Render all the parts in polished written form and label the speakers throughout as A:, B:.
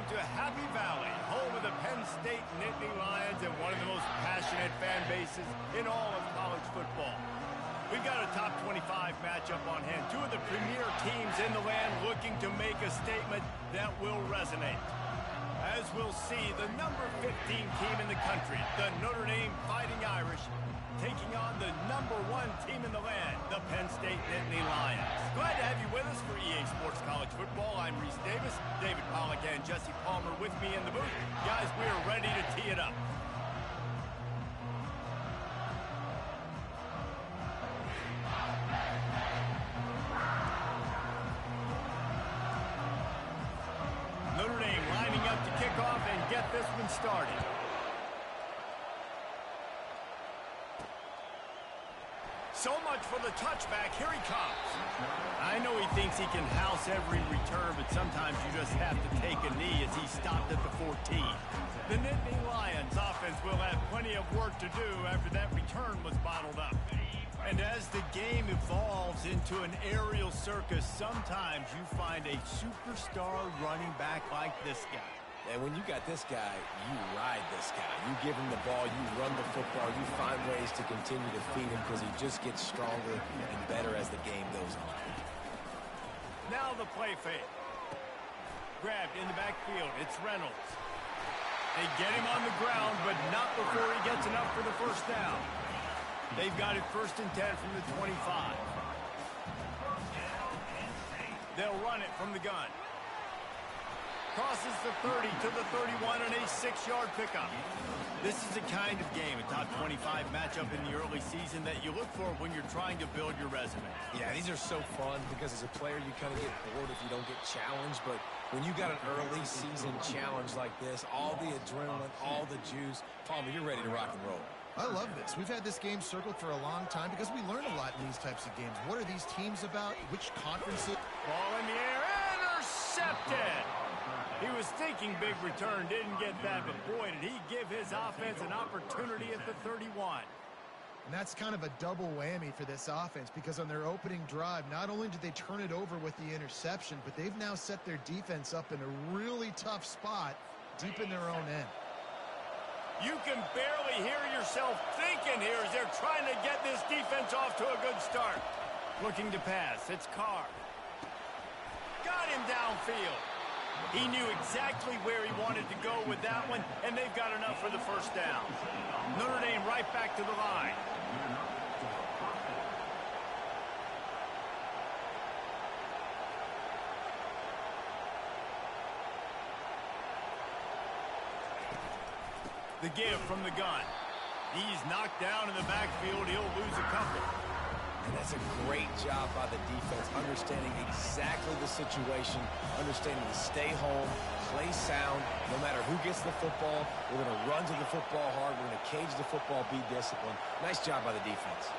A: welcome to Happy Valley, home of the Penn State Nittany Lions and one of the most passionate fan bases in all of college football. We've got a top 25 matchup on hand. Two of the premier teams in the land looking to make a statement that will resonate. As we'll see, the number 15 team in the country, the Notre Dame Fighting Irish, taking on the number 1 team in the land, the Penn State Nittany Lions. Glad to have you with us for EA Sports College Football. I'm Reese Davis, David Pollack and Jesse Palmer with me in the booth. Guys, we are ready to tee it up. Notre Dame lining up to kick off and get this one started. So much for the touchback. Here he comes. I know he thinks he can house every return, but sometimes you just have to take a knee as he stopped at the 14. The Nittany Lions offense will have plenty of work to do after that return was bottled up. And as the game evolves into an aerial circus, sometimes you find a superstar running back like this guy.
B: And when you got this guy, you ride this guy. You give him the ball, you run the football, you find ways to continue to feed him because he just gets stronger and better as the game goes on.
A: Now the play fake. Grabbed in the backfield. It's Reynolds. They get him on the ground, but not before he gets enough for the first down. They've got it 1st and 10 from the 25. They'll run it from the gun. Crosses the 30 to the 31 and a 6-yard pickup. This is the kind of game, a top 25 matchup in the early season that you look for when you're trying to build your resume.
B: Yeah, these are so fun because as a player you kind of get bored if you don't get challenged, but when you got an early season challenge like this, all the adrenaline, all the juice, Palmer, you're ready to rock and roll.
C: I love this. We've had this game circled for a long time because we learn a lot in these types of games. What are these teams about? Which conferences?
A: Ball in the air, intercepted! He was thinking big return, didn't get that, but boy, did he give his offense an opportunity at the 31.
C: And that's kind of a double whammy for this offense because on their opening drive, not only did they turn it over with the interception, but they've now set their defense up in a really tough spot deep in their own end.
A: You can barely hear yourself thinking here as they're trying to get this defense off to a good start. Looking to pass, it's Carr. Got him downfield. He knew exactly where he wanted to go with that one, and they've got enough for the first down. Notre Dame right back to the line. The give from the gun. He's knocked down in the backfield. He'll lose a couple.
B: And that's a great job by the defense, understanding exactly the situation, understanding to stay home, play sound, no matter who gets the football. We're going to run to the football hard. We're going to cage the football, be disciplined. Nice job by the defense.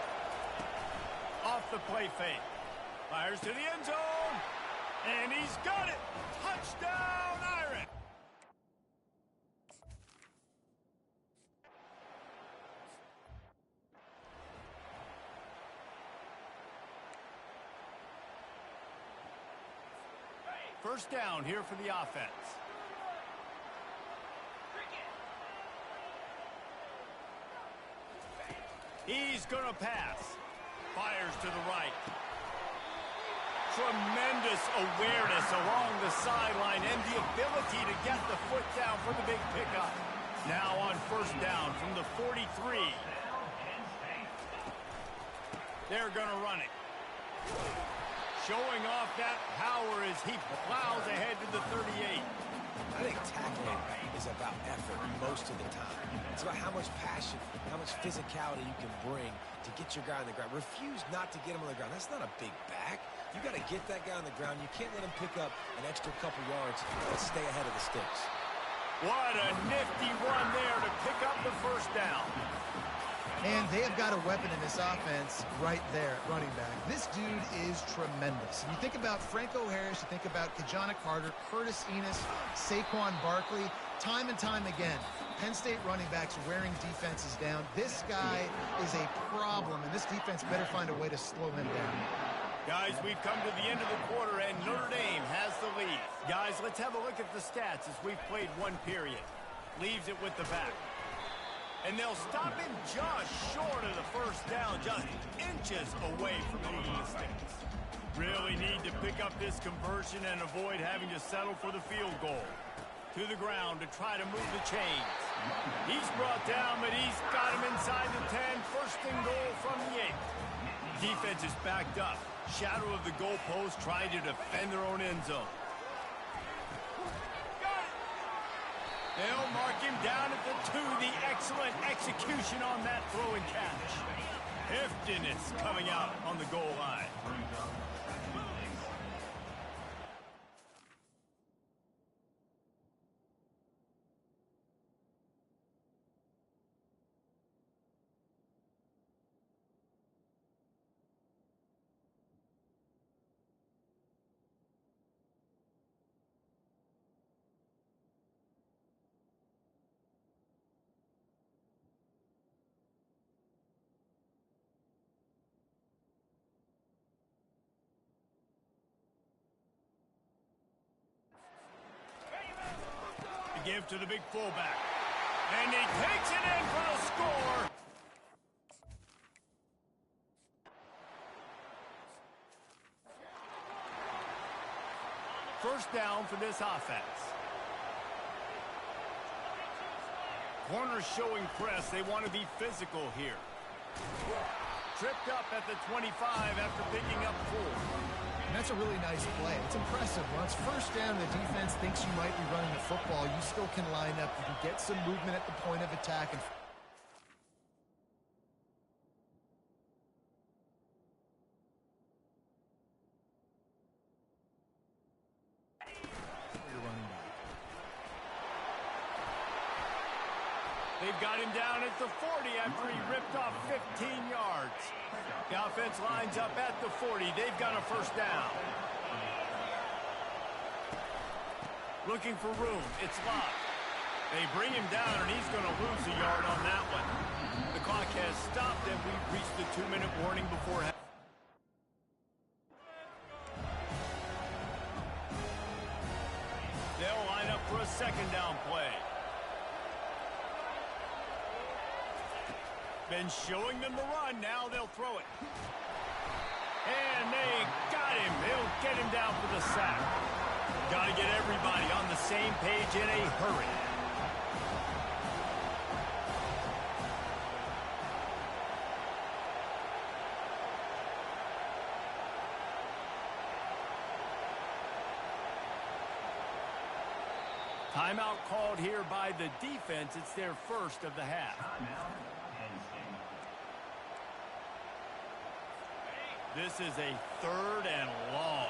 A: Off the play fake. Fires to the end zone. And he's got it. Touchdown, Irish. First down here for the offense. He's going to pass. Fires to the right. Tremendous awareness along the sideline and the ability to get the foot down for the big pickup. Now on first down from the 43. They're going to run it. Showing off that power as he plows ahead to the 38.
B: I think tackling is about effort most of the time. It's about how much passion, how much physicality you can bring to get your guy on the ground. Refuse not to get him on the ground. That's not a big back. You got to get that guy on the ground. You can't let him pick up an extra couple yards and stay ahead of the sticks.
A: What a nifty run there to pick up the first down.
C: And they have got a weapon in this offense right there at running back. This dude is tremendous. You think about Franco Harris, you think about Kajana Carter, Curtis Enos, Saquon Barkley, time and time again, Penn State running backs wearing defenses down. This guy is a problem, and this defense better find a way to slow him down.
A: Guys, we've come to the end of the quarter, and Notre Dame has the lead. Guys, let's have a look at the stats as we've played one period. Leaves it with the back. And they'll stop him just short of the first down, just inches away from moving the sticks. Really need to pick up this conversion and avoid having to settle for the field goal. To the ground to try to move the chains. He's brought down, but he's got him inside the 10. First and goal from the 8. Defense is backed up. Shadow of the goalpost trying to defend their own end zone. They'll mark him down at the 2. The excellent execution on that throw and catch. Heftiness coming out on the goal line. Give to the big fullback. And he takes it in for the score. First down for this offense. Corners showing press. They want to be physical here. Tripped up at the 25 after picking up 4.
C: And that's a really nice play. It's impressive. Once first down, the defense thinks you might be running the football. You still can line up. You can get some movement at the point of attack. And
A: they've got him down at the 40 after he ripped off 15 yards. The offense lines up at the 40. They've got a first down. Looking for room. It's Love. They bring him down, and he's going to lose a yard on that one. The clock has stopped, and we've reached the 2-minute warning before half. They'll line up for a second down play. Been showing them the run. Now they'll throw it. And they got him. They'll get him down for the sack. Got to get everybody on the same page in a hurry. Timeout called here by the defense. It's their first of the half. This is a 3rd and long.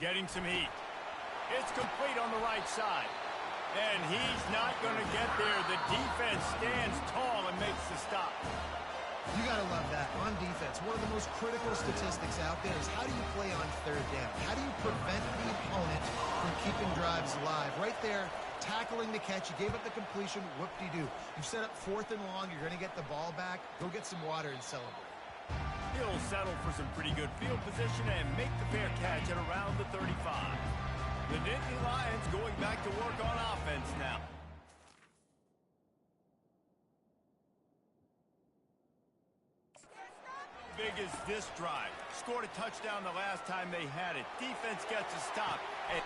A: Getting some heat. It's complete on the right side. And he's not going to get there. The defense stands tall and makes the stop.
C: you got to love that. On defense, one of the most critical statistics out there is how do you play on 3rd down? How do you prevent the opponent from keeping drives alive? Right there, tackling the catch. You gave up the completion. Whoop-de-doo. You've set up 4th and long. You're going to get the ball back. Go get some water and celebrate.
A: He'll settle for some pretty good field position and make the fair catch at around the 35. The Nittany Lions going back to work on offense now. Big is this drive. Scored a touchdown the last time they had it. Defense gets a stop. And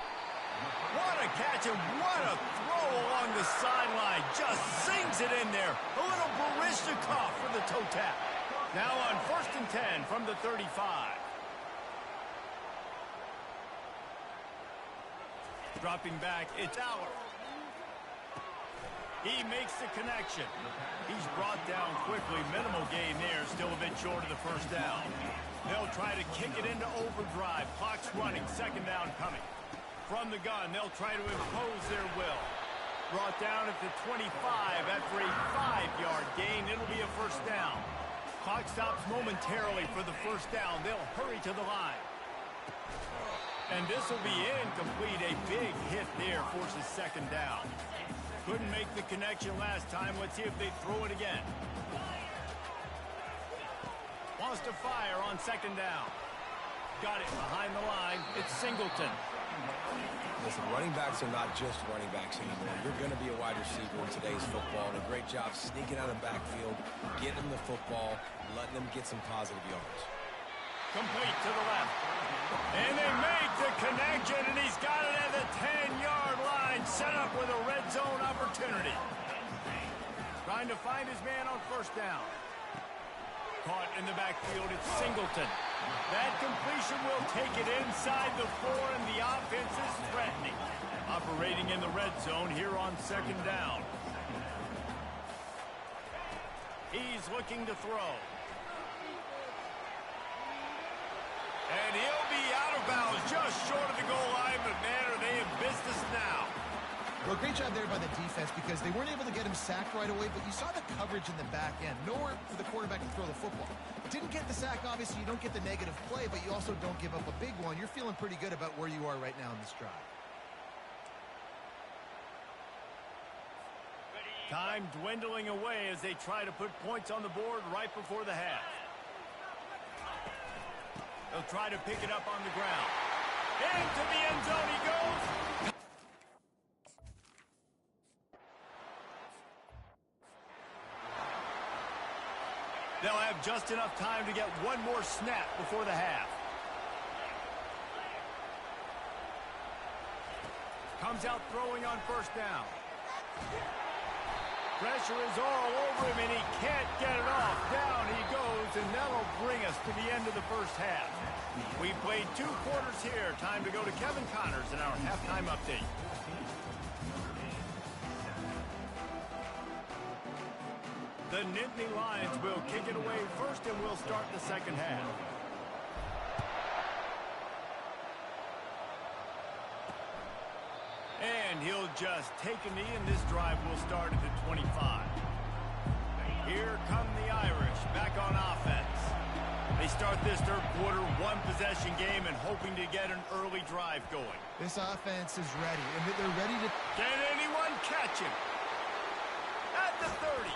A: what a catch and what a throw along the sideline. Just sings it in there. A little Barishnikov for the toe tap. Now on 1st and 10 from the 35. Dropping back, it's Aller. He makes the connection. He's brought down quickly. Minimal gain there. Still a bit short of the first down. They'll try to kick it into overdrive. Clock's running. Second down coming. From the gun, they'll try to impose their will. Brought down at the 25 after a 5-yard gain. It'll be a first down. Clock stops momentarily for the first down. They'll hurry to the line. And this will be incomplete. A big hit there forces second down. Couldn't make the connection last time. Let's see if they throw it again. Wants to fire on second down. Got it behind the line. It's Singleton.
B: Listen, running backs are not just running backs anymore. You're going to be a wide receiver in today's football. And a great job sneaking out of the backfield, getting them the football, letting them get some positive yards.
A: Complete to the left. And they make the connection, and he's got it at the 10-yard line, set up with a red zone opportunity. Trying to find his man on first down. Caught in the backfield, it's Singleton. That completion will take it inside the 4, and the offense is threatening. Operating in the red zone here on second down. He's looking to throw. And he'll be out of bounds just short of the goal line, but man, are they in business now.
C: Well, great job there by the defense because they weren't able to get him sacked right away, but you saw the coverage in the back end. Nowhere for the quarterback to throw the football. Didn't get the sack, obviously. You don't get the negative play, but you also don't give up a big one. You're feeling pretty good about where you are right now in this drive.
A: Time dwindling away as they try to put points on the board right before the half. They'll try to pick it up on the ground. Into the end zone he goes. They'll have just enough time to get one more snap before the half. Comes out throwing on first down. Pressure is all over him, and he can't get it off. Down he goes, and that'll bring us to the end of the first half. We played 2 quarters here. Time to go to Kevin Connors in our halftime update. The Nittany Lions will kick it away first, and we'll start the second half. And he'll just take a knee, and this drive will start at the 25. Here come the Irish back on offense. They start this third quarter one-possession game and hoping to get an early drive going.
C: This offense is ready, and they're ready to...
A: Can anyone catch him? At the 30.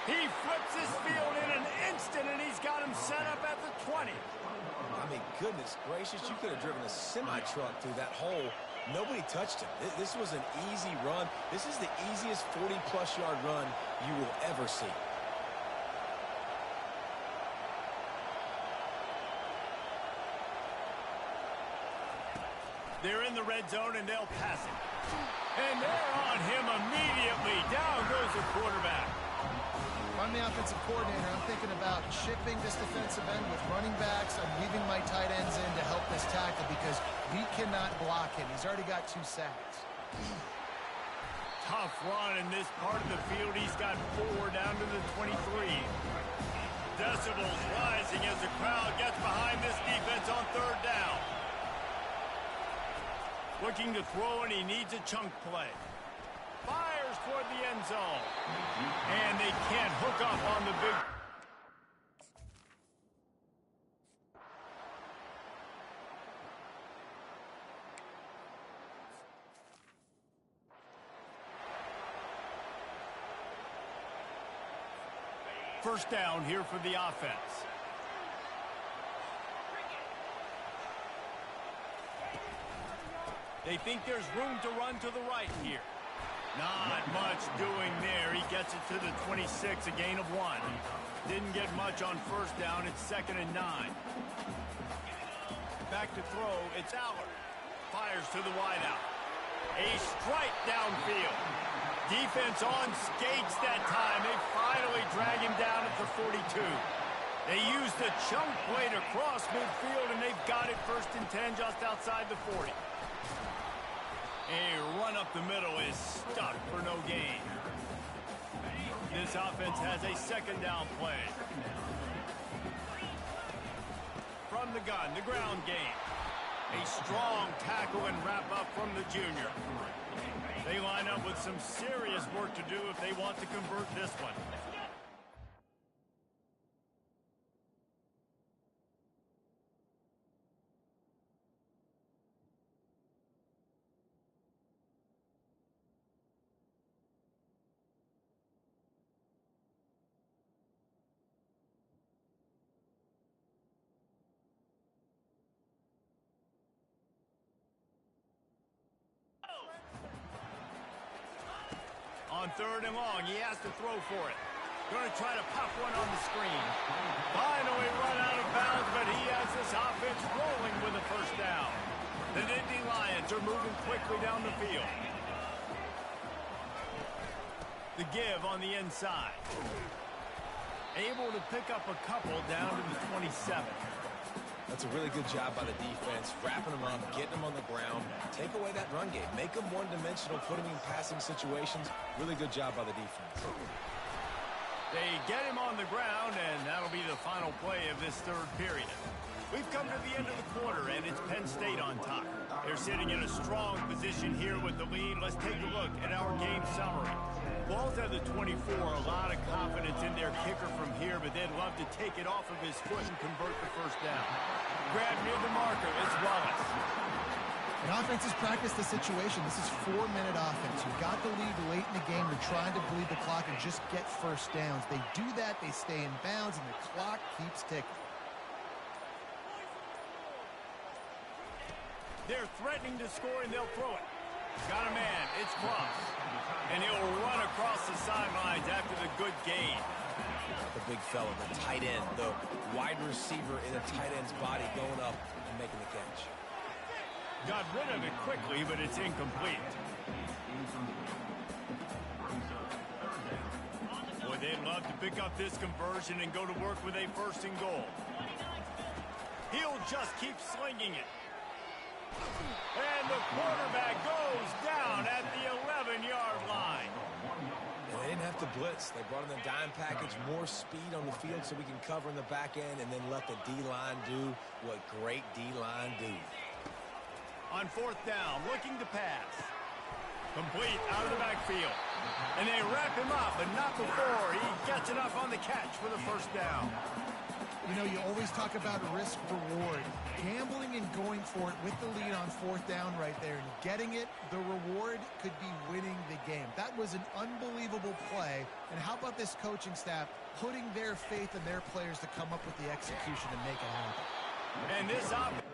A: He flips his field in an instant, and he's got him set up at the 20.
B: I mean, goodness gracious, you could have driven a semi-truck through that hole. Nobody touched him. This was an easy run. This is the easiest 40-plus yard run you will ever see.
A: They're in the red zone, and they'll pass it. And they're on him immediately. Down goes the quarterback.
C: If I'm the offensive coordinator, I'm thinking about shipping this defensive end with running backs. I'm leaving my tight ends in to help this tackle because we cannot block him. He's already got 2 sacks.
A: Tough run in this part of the field. He's got 4 down to the 23. Decibels rising as the crowd gets behind this defense on third down. Looking to throw, and he needs a chunk play. Fires toward the end zone. And they can't hook up on the big... First down here for the offense. They think there's room to run to the right here. Not much doing there. He gets it to the 26, a gain of 1. Didn't get much on first down. It's 2nd and 9. Back to throw. It's Allard. Fires to the wideout. A strike downfield. Defense on skates that time. They finally drag him down at the 42. They used the chunk play to cross midfield, and they've got it 1st and 10 just outside the 40. A run up the middle is stuck for no gain. this offense has a second down play. From the gun, the ground game. A strong tackle and wrap up from the junior. They line up with some serious work to do if they want to convert this one. On third and long, he has to throw for it. Going to try to pop one on the screen. Finally run out of bounds, but he has this offense rolling with a first down. The Nittany Lions are moving quickly down the field. The give on the inside. Able to pick up a couple down to the 27.
B: That's a really good job by the defense, wrapping them up, getting them on the ground. Take away that run game. Make them one-dimensional, put them in passing situations. Really good job by the defense.
A: They get him on the ground, and that'll be the final play of this third period. We've come to the end of the quarter, and it's Penn State on top. They're sitting in a strong position here with the lead. Let's take a look at our game summary. Ball's at the 24, a lot of confidence in their kicker from here, but they'd love to take it off of his foot and convert the first down. Grab near the marker is Wallace.
C: And offense has practiced the situation. This is 4-minute offense. You got the lead late in the game. You're trying to bleed the clock and just get first downs. They do that, they stay in bounds, and the clock keeps ticking.
A: They're threatening to score, and they'll throw it. Got a man. It's Cross. And he'll run across the sidelines after the good gain.
B: The big fella, the tight end, the wide receiver in a tight end's body going up and making the catch.
A: Got rid of it quickly, but it's incomplete. Boy, they'd love to pick up this conversion and go to work with a first and goal. He'll just keep slinging it. And the quarterback goes down at the 11-yard line.
B: And they didn't have to blitz. They brought in the dime package, more speed on the field so we can cover in the back end and then let the D-line do what great D-line do.
A: On fourth down, looking to pass. Complete out of the backfield. And they wrap him up, but not before he gets enough on the catch for the first down.
C: You know, you always talk about risk-reward. Gambling and going for it with the lead on fourth down right there and getting it, the reward could be winning the game. That was an unbelievable play. And how about this coaching staff putting their faith in their players to come up with the execution and make it happen?
A: And this offense.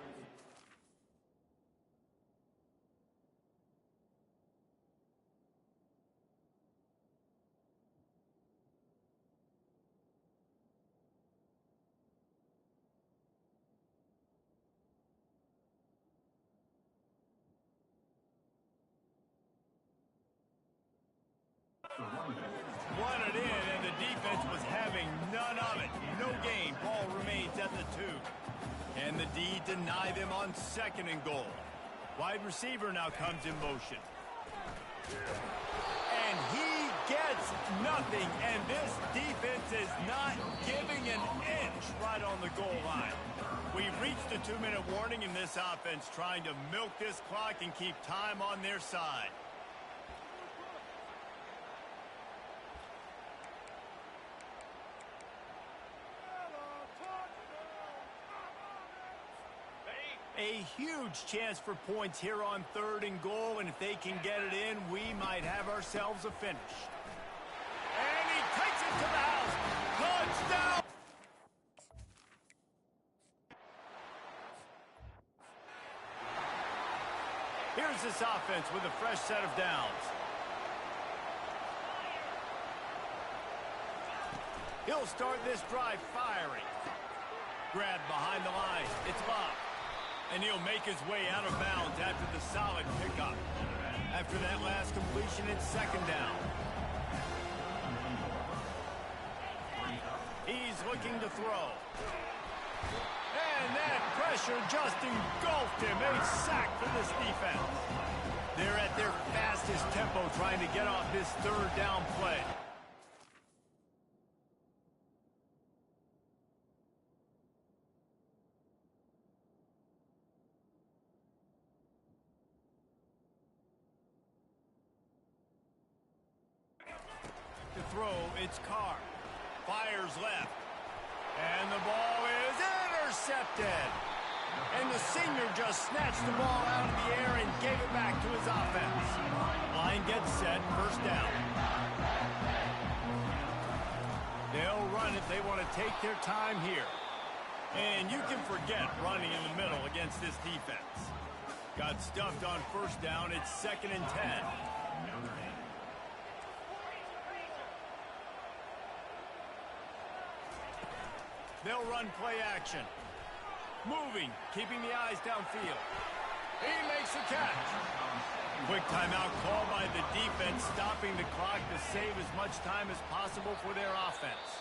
A: Won it in, and the defense was having none of it. No gain. Ball remains at the 2. And the D deny them on second and goal. Wide receiver now comes in motion. And he gets nothing. And this defense is not giving an inch right on the goal line. We've reached a 2-minute warning in this offense, trying to milk this clock and keep time on their side. A huge chance for points here on third and goal, and if they can get it in, we might have ourselves a finish. And he takes it to the house. Touchdown! Here's this offense with a fresh set of downs. He'll start this drive firing. Grab behind the line. It's Bob. And he'll make his way out of bounds after the solid pickup. After that last completion, it's second down. He's looking to throw. And that pressure just engulfed him. A sack for this defense. They're at their fastest tempo trying to get off this third down play. throw, it's Carr. Fires left. And the ball is intercepted. And the senior just snatched the ball out of the air and gave it back to his offense. Line gets set, first down. They'll run it. They want to take their time here. And you can forget running in the middle against this defense. Got stuffed on first down. It's 2nd and 10. They'll run play action. Moving, keeping the eyes downfield. He makes the catch. Quick timeout called by the defense, stopping the clock to save as much time as possible for their offense.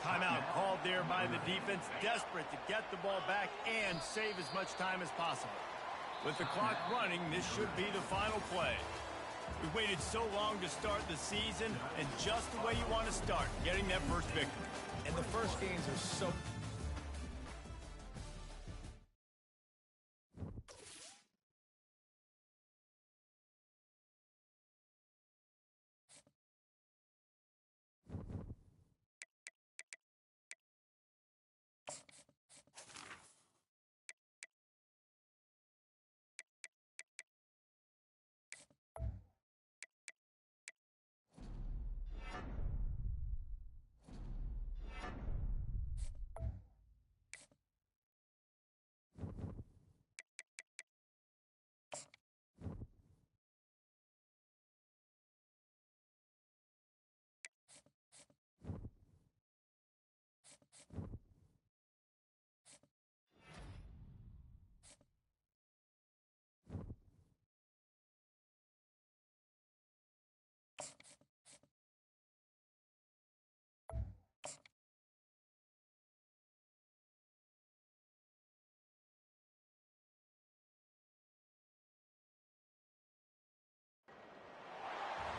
A: Timeout called there by the defense, desperate to get the ball back and save as much time as possible. With the clock running, this should be the final play. We waited so long to start the season, and just the way you want to start, getting that first victory.
B: And the first games are so...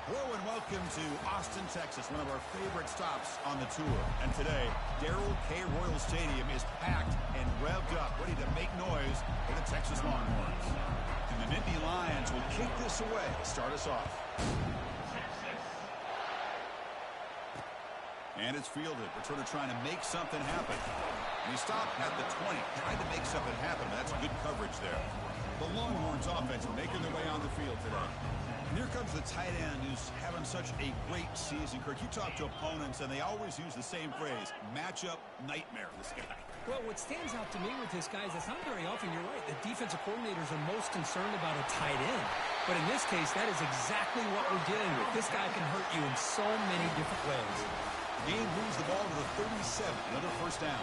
D: Hello and welcome to Austin, Texas, one of our favorite stops on the tour. And today, Darrell K. Royal Stadium is packed and revved up, ready to make noise for the Texas Longhorns. And the Nittany Lions will kick this away to start us off. And it's fielded. Returner trying to make something happen. And he stopped at the 20, trying to make something happen. That's good coverage there. The Longhorns offense making their way on the field today. And here comes the tight end who's having such a great season. Kirk, you talk to opponents, and they always use the same phrase, matchup nightmare, this guy.
E: Well, what stands out to me with this guy is it's not very often, you're right, the defensive coordinators are most concerned about a tight end. But in this case, that is exactly what we're dealing with. This guy can hurt you in so many different ways.
D: Game moves the ball to the 37, another first down.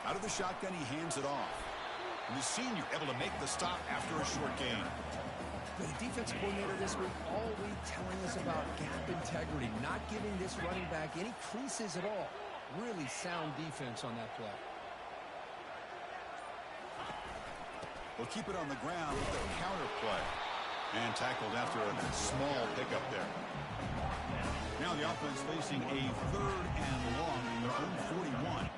D: Out of the shotgun, he hands it off. And the senior able to make the stop after a short gain.
E: The defensive coordinator this week all week telling us about gap integrity, not giving this running back any creases at all. Really sound defense on that play.
D: We'll keep it on the ground with the counter play. And tackled after a small pickup there. Now the offense facing a 3rd and long in their own 41.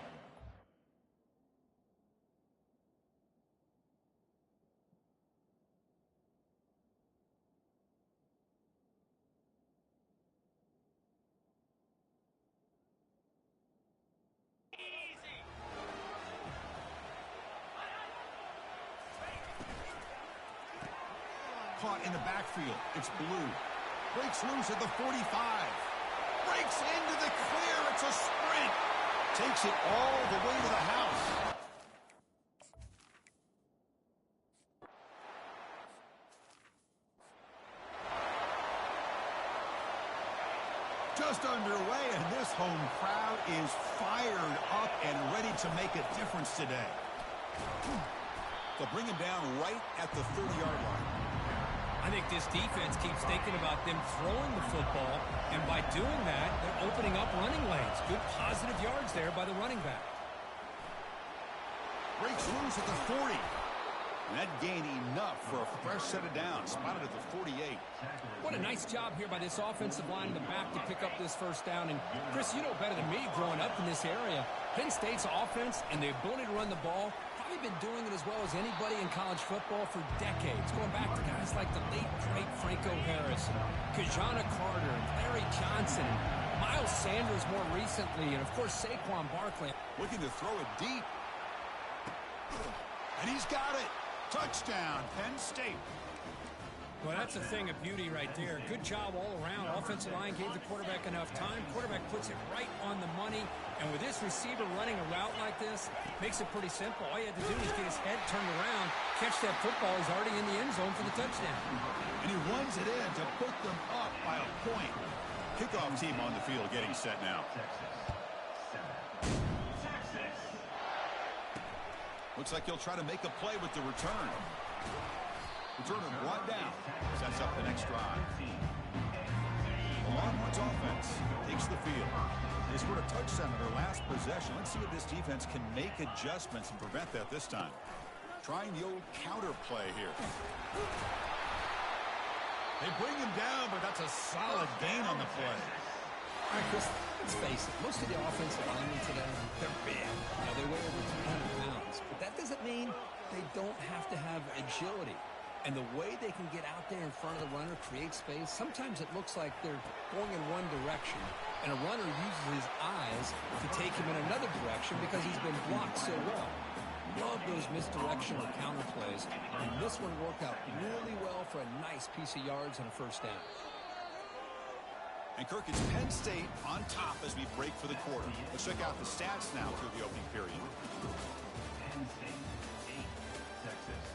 D: Caught in the backfield. It's Blue. Breaks loose at the 45. Breaks into the clear. It's a sprint. Takes it all the way to the house. Just underway, and this home crowd is fired up and ready to make a difference today. They'll bring him down right at the 30-yard line.
E: I think this defense keeps thinking about them throwing the football, and by doing that, they're opening up running lanes. Good positive yards there by the running back.
D: Breaks loose at the 40. And that gained enough for a fresh set of downs. Spotted at the 48.
E: What a nice job here by this offensive line in the back to pick up this first down. And, Chris, you know better than me growing up in this area, Penn State's offense and the ability to run the ball probably really been doing it as well as anybody in college football for decades, going back to guys like the late, great Franco Harris, and Kajana Carter, and Larry Johnson, and Miles Sanders more recently, and, of course, Saquon Barkley.
D: Looking to throw it deep. And he's got it. Touchdown, Penn State.
E: Well, that's a thing of beauty right there. Good job all around. Offensive line gave the quarterback enough time. Quarterback puts it right on the money. And with this receiver running a route like this, makes it pretty simple. All you had to do is get his head turned around, catch that football. He's already in the end zone for the touchdown.
D: And he runs it in to put them up by a point. Kickoff team on the field getting set now. Looks like he'll try to make a play with the return. Returner brought down. Sets up the next drive. The Longhorns offense takes the field. They scored a touchdown in their last possession. Let's see if this defense can make adjustments and prevent that this time. Trying the old counter play here. They bring him down, but that's a solid gain on the play.
E: All right, Chris, let's face it. Most of the offensive linemen today, they're big. They weigh over 200 pounds. But that doesn't mean they don't have to have agility. And the way they can get out there in front of the runner, create space, sometimes it looks like they're going in one direction, and a runner uses his eyes to take him in another direction because he's been blocked so well. Love those misdirection or counter plays, and this one worked out really well for a nice piece of yards and a first down.
D: And Kirk, it's Penn State on top as we break for the quarter. Let's check out the stats now through the opening period.
F: Penn State, 8, Texas.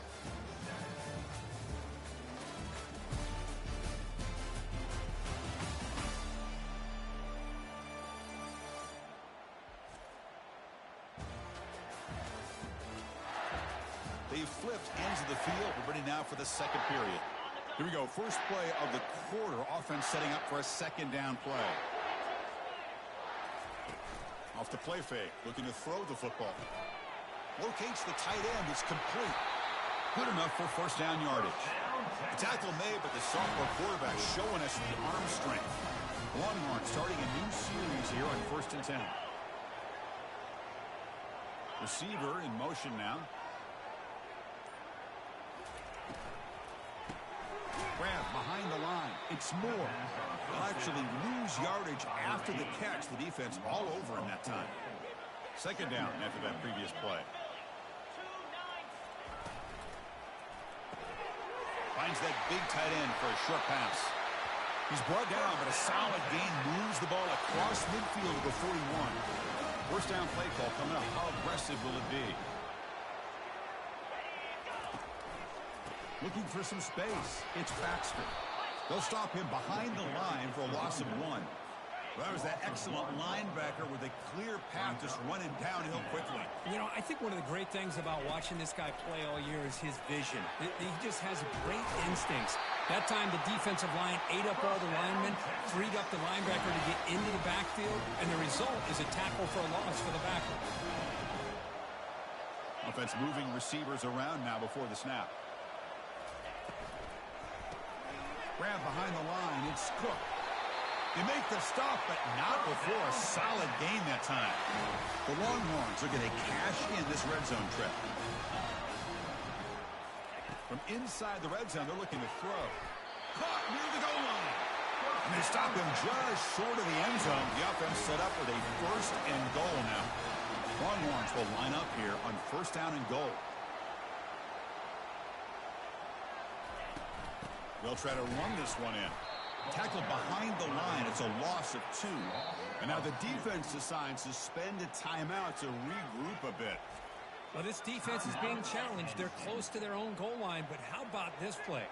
D: They've flipped ends of the field. We're ready now for the second period. Here we go. First play of the quarter. Offense setting up for a second down play. Off the play fake. Looking to throw the football. Locates the tight end. It's complete. Good enough for first down yardage. The tackle made, but the sophomore quarterback showing us the arm strength. Longhorns starting a new series here on 1st and 10. Receiver in motion now. Grab behind the line. It's Moore. They'll actually lose yardage after the catch. The defense all over him that time. Second down after that previous play. Finds that big tight end for a short pass. He's brought down, but a solid gain moves the ball across midfield to the 41. First down play call coming up. How aggressive will it be? Looking for some space. It's Baxter. They'll stop him behind the line for a loss of 1. Well, that was that excellent linebacker with a clear path just running downhill quickly.
E: You know, I think one of the great things about watching this guy play all year is his vision. He just has great instincts. That time the defensive line ate up all the linemen, freed up the linebacker to get into the backfield, and the result is a tackle for a loss for the backer.
D: Offense moving receivers around now before the snap. Grab behind the line. It's Cook. They make the stop, but not before a solid gain that time. The Longhorns are going to cash in this red zone trip. From inside the red zone, they're looking to throw. Caught near the goal line. And they stop him just short of the end zone. The offense set up with a first and goal now. Longhorns will line up here on first down and goal. They'll try to run this one in. Tackled behind the line. It's a loss of 2. And now the defense decides to spend a timeout to regroup a bit.
E: Well, this defense is being challenged. They're close to their own goal line, but how about this play?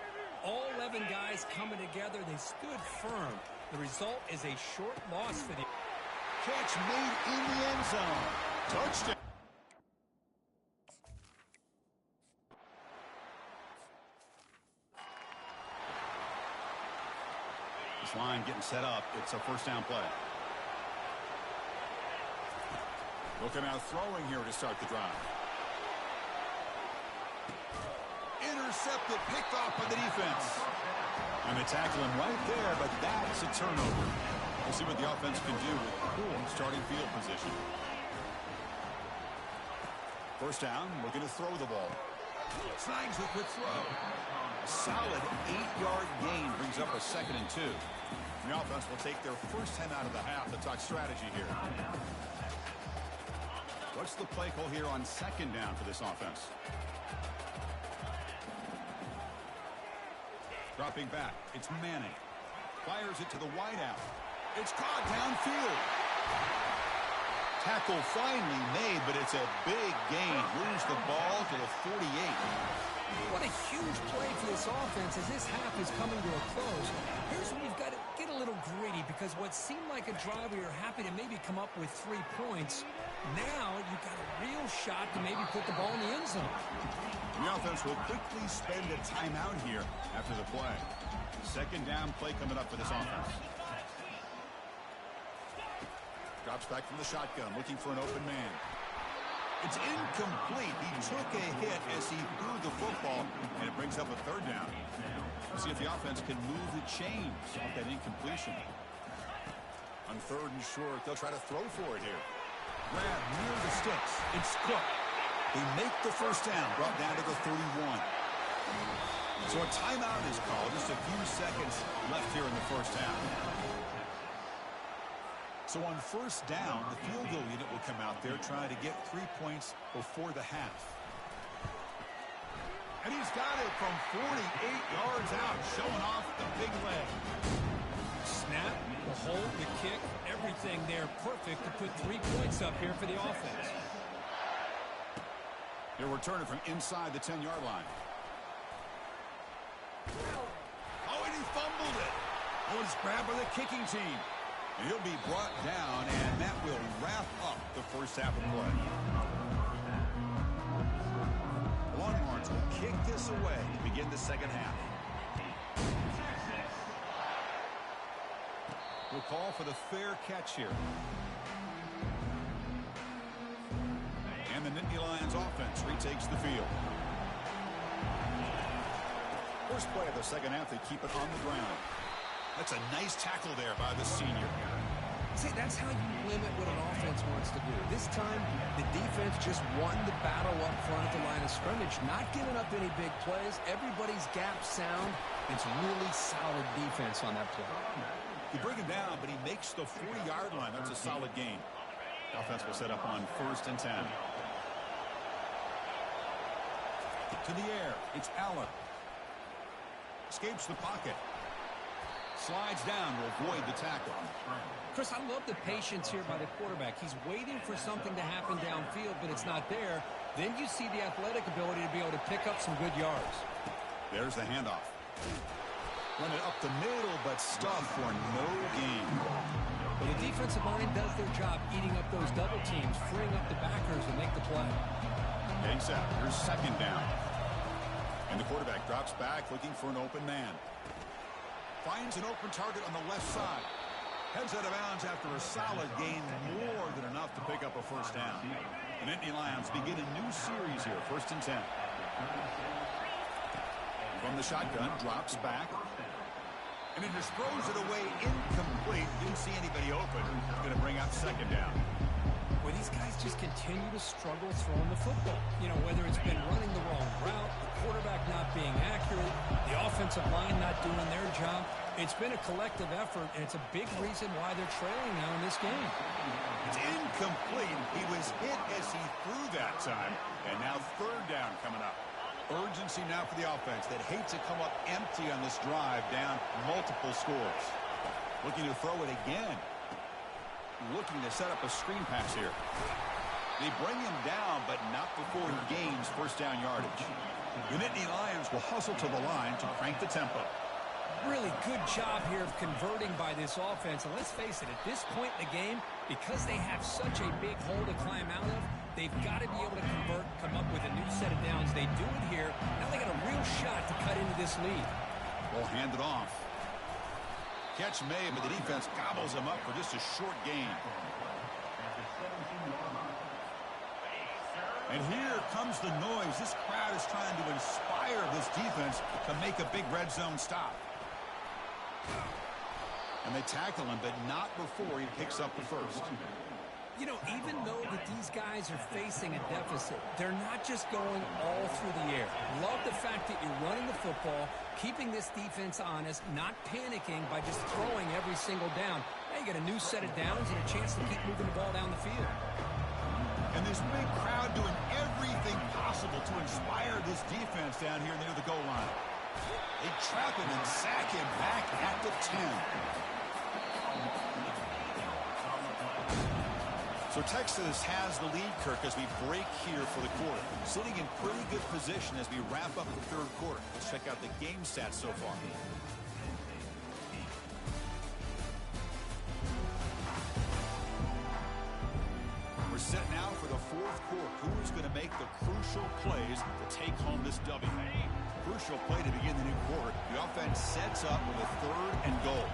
E: All 11 guys coming together. They stood firm. The result is a short loss for the...
D: Catch made in the end zone. Touchdown. This line getting set up. It's a first down play. Looking out throwing here to start the drive. Intercepted, picked off by the defense. And they tackle him right there, but that's a turnover. We'll see what the offense can do with poor starting field position. First down, looking to throw the ball. Snags the quick throw. A solid 8-yard gain brings up a 2nd and 2. The offense will take their first 10 out of the half to talk strategy here. What's the play call here on 2nd down for this offense? Dropping back, it's Manning. Fires it to the wideout. It's caught downfield. Tackle finally made, but it's a big gain. Moves the ball to the 48.
E: What a huge play for this offense as this half is coming to a close. Here's where you've got to get a little gritty because what seemed like a drive where you're happy to maybe come up with 3 points, now you've got a real shot to maybe put the ball in the end zone.
D: The offense will quickly spend a timeout here after the play. 2nd down play coming up for this offense. Drops back from the shotgun, looking for an open man. It's incomplete. He took a hit as he threw the football, and it brings up a 3rd down. We'll see if the offense can move the chains off that incompletion. On 3rd and short, they'll try to throw for it here. Grab near the sticks. It's Cook. They make the first down, brought down to the 31. So a timeout is called. Just a few seconds left here in the first half. So on 1st down, the field goal unit will come out there trying to get 3 points before the half. And he's got it from 48 yards out, showing off the big leg.
E: Snap, the hold, the kick, everything there perfect to put 3 points up here for the offense.
D: They're returning from inside the 10-yard line. Oh, and he fumbled it. Oh, it's grabbed by the kicking team. And he'll be brought down, and that will wrap up the first half of play. Longhorns will kick this away to begin the second half. We'll call for the fair catch here. And the Nittany Lions offense retakes the field. First play of the second half, they keep it on the ground. That's a nice tackle there by the senior.
B: See, that's how you limit what an offense wants to do. This time, the defense just won the battle up front at the line of scrimmage, not giving up any big plays. Everybody's gap sound. It's really solid defense on that play.
D: You bring him down, but he makes the 40-yard line. That's a solid gain. The offense will set up on 1st and 10. To the air, it's Allen. Escapes the pocket. Slides down to avoid the tackle.
E: Chris, I love the patience here by the quarterback. He's waiting for something to happen downfield, but it's not there. Then you see the athletic ability to be able to pick up some good yards.
D: There's the handoff. Run it up the middle, but stuffed for no gain.
E: But the defensive line does their job eating up those double teams, freeing up the backers to make the play.
D: Getting set. Here's 2nd down. And the quarterback drops back, looking for an open man. Finds an open target on the left side. Heads out of bounds after a solid gain, more than enough to pick up a first down. The Nittany Lions begin a new series here, 1st and 10. From the shotgun, drops back. And he just throws it away incomplete. Didn't see anybody open. Going to bring up 2nd down.
E: Well, these guys just continue to struggle throwing the football. You know, whether it's been running the wrong route, the quarterback not being accurate, the offensive line not doing their job. It's been a collective effort, and it's a big reason why they're trailing now in this game.
D: It's incomplete. He was hit as he threw that time. And now 3rd down coming up. Urgency now for the offense that hates to come up empty on this drive, down multiple scores. Looking to throw it again. Looking to set up a screen pass here. They bring him down, but not before he gains 1st down yardage. The Nittany Lions will hustle to the line to crank the tempo.
E: Really good job here of converting by this offense. And let's face it, at this point in the game, because they have such a big hole to climb out of, they've got to be able to convert, come up with a new set of downs. They do it here. Now they got a real shot to cut into this lead.
D: Well, hand it off. Catch made, but the defense gobbles him up for just a short gain. And here comes the noise. This crowd is trying to inspire this defense to make a big red zone stop. And they tackle him, but not before he picks up the first.
E: You know, even though that these guys are facing a deficit, they're not just going all through the air. Love the fact that you're running the football, keeping this defense honest, not panicking by just throwing every single down. Now you get a new set of downs and a chance to keep moving the ball down the field.
D: And this big crowd doing everything possible to inspire this defense down here near the goal line. They trap him and sack him back at the 10. So Texas has the lead, Kirk, as we break here for the quarter. Sitting in pretty good position as we wrap up the third quarter. Let's check out the game stats so far. We're set now for the fourth quarter. Who is going to make the crucial plays to take home this W? Crucial play to begin the new quarter. The offense sets up with a 3rd and goal.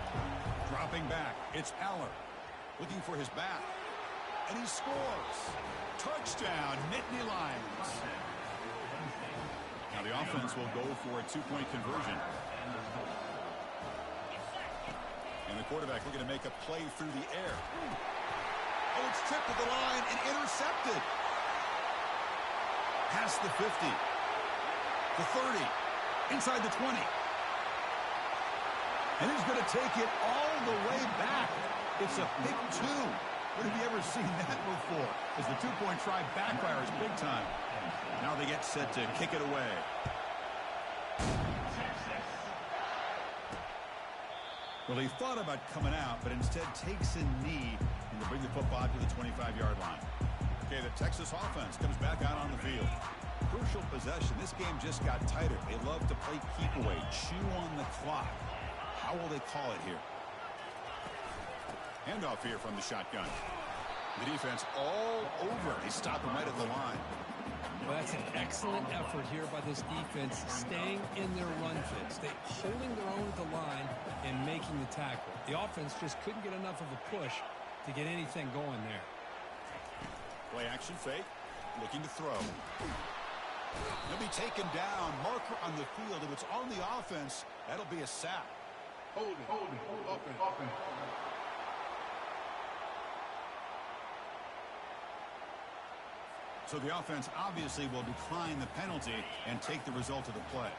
D: Dropping back, it's Aller. Looking for his back. And he scores. Touchdown, Nittany Lions. Now the offense will go for a 2-point conversion. And the quarterback looking to make a play through the air. Oh, it's tipped to the line and intercepted. Past the 50. The 30. Inside the 20. And he's going to take it all the way back. It's a pick 2. When have you ever seen that before? As the 2-point try backfires big time. Now they get set to kick it away. Well, he thought about coming out, but instead takes a knee and to bring the football to the 25-yard line. Okay, the Texas offense comes back out on the field. Crucial possession. This game just got tighter. They love to play keep away, chew on the clock. How will they call it here? Handoff here from the shotgun. The defense all over. They stop him right at the line.
E: Well, that's an excellent effort here by this defense, staying in their run fits. They holding their own at the line and making the tackle. The offense just couldn't get enough of a push to get anything going there.
D: Play action fake. Looking to throw. He'll be taken down. Marker on the field. If it's on the offense, that'll be a sack.
F: Hold it. Open.
D: So the offense obviously will decline the penalty and take the result of the play.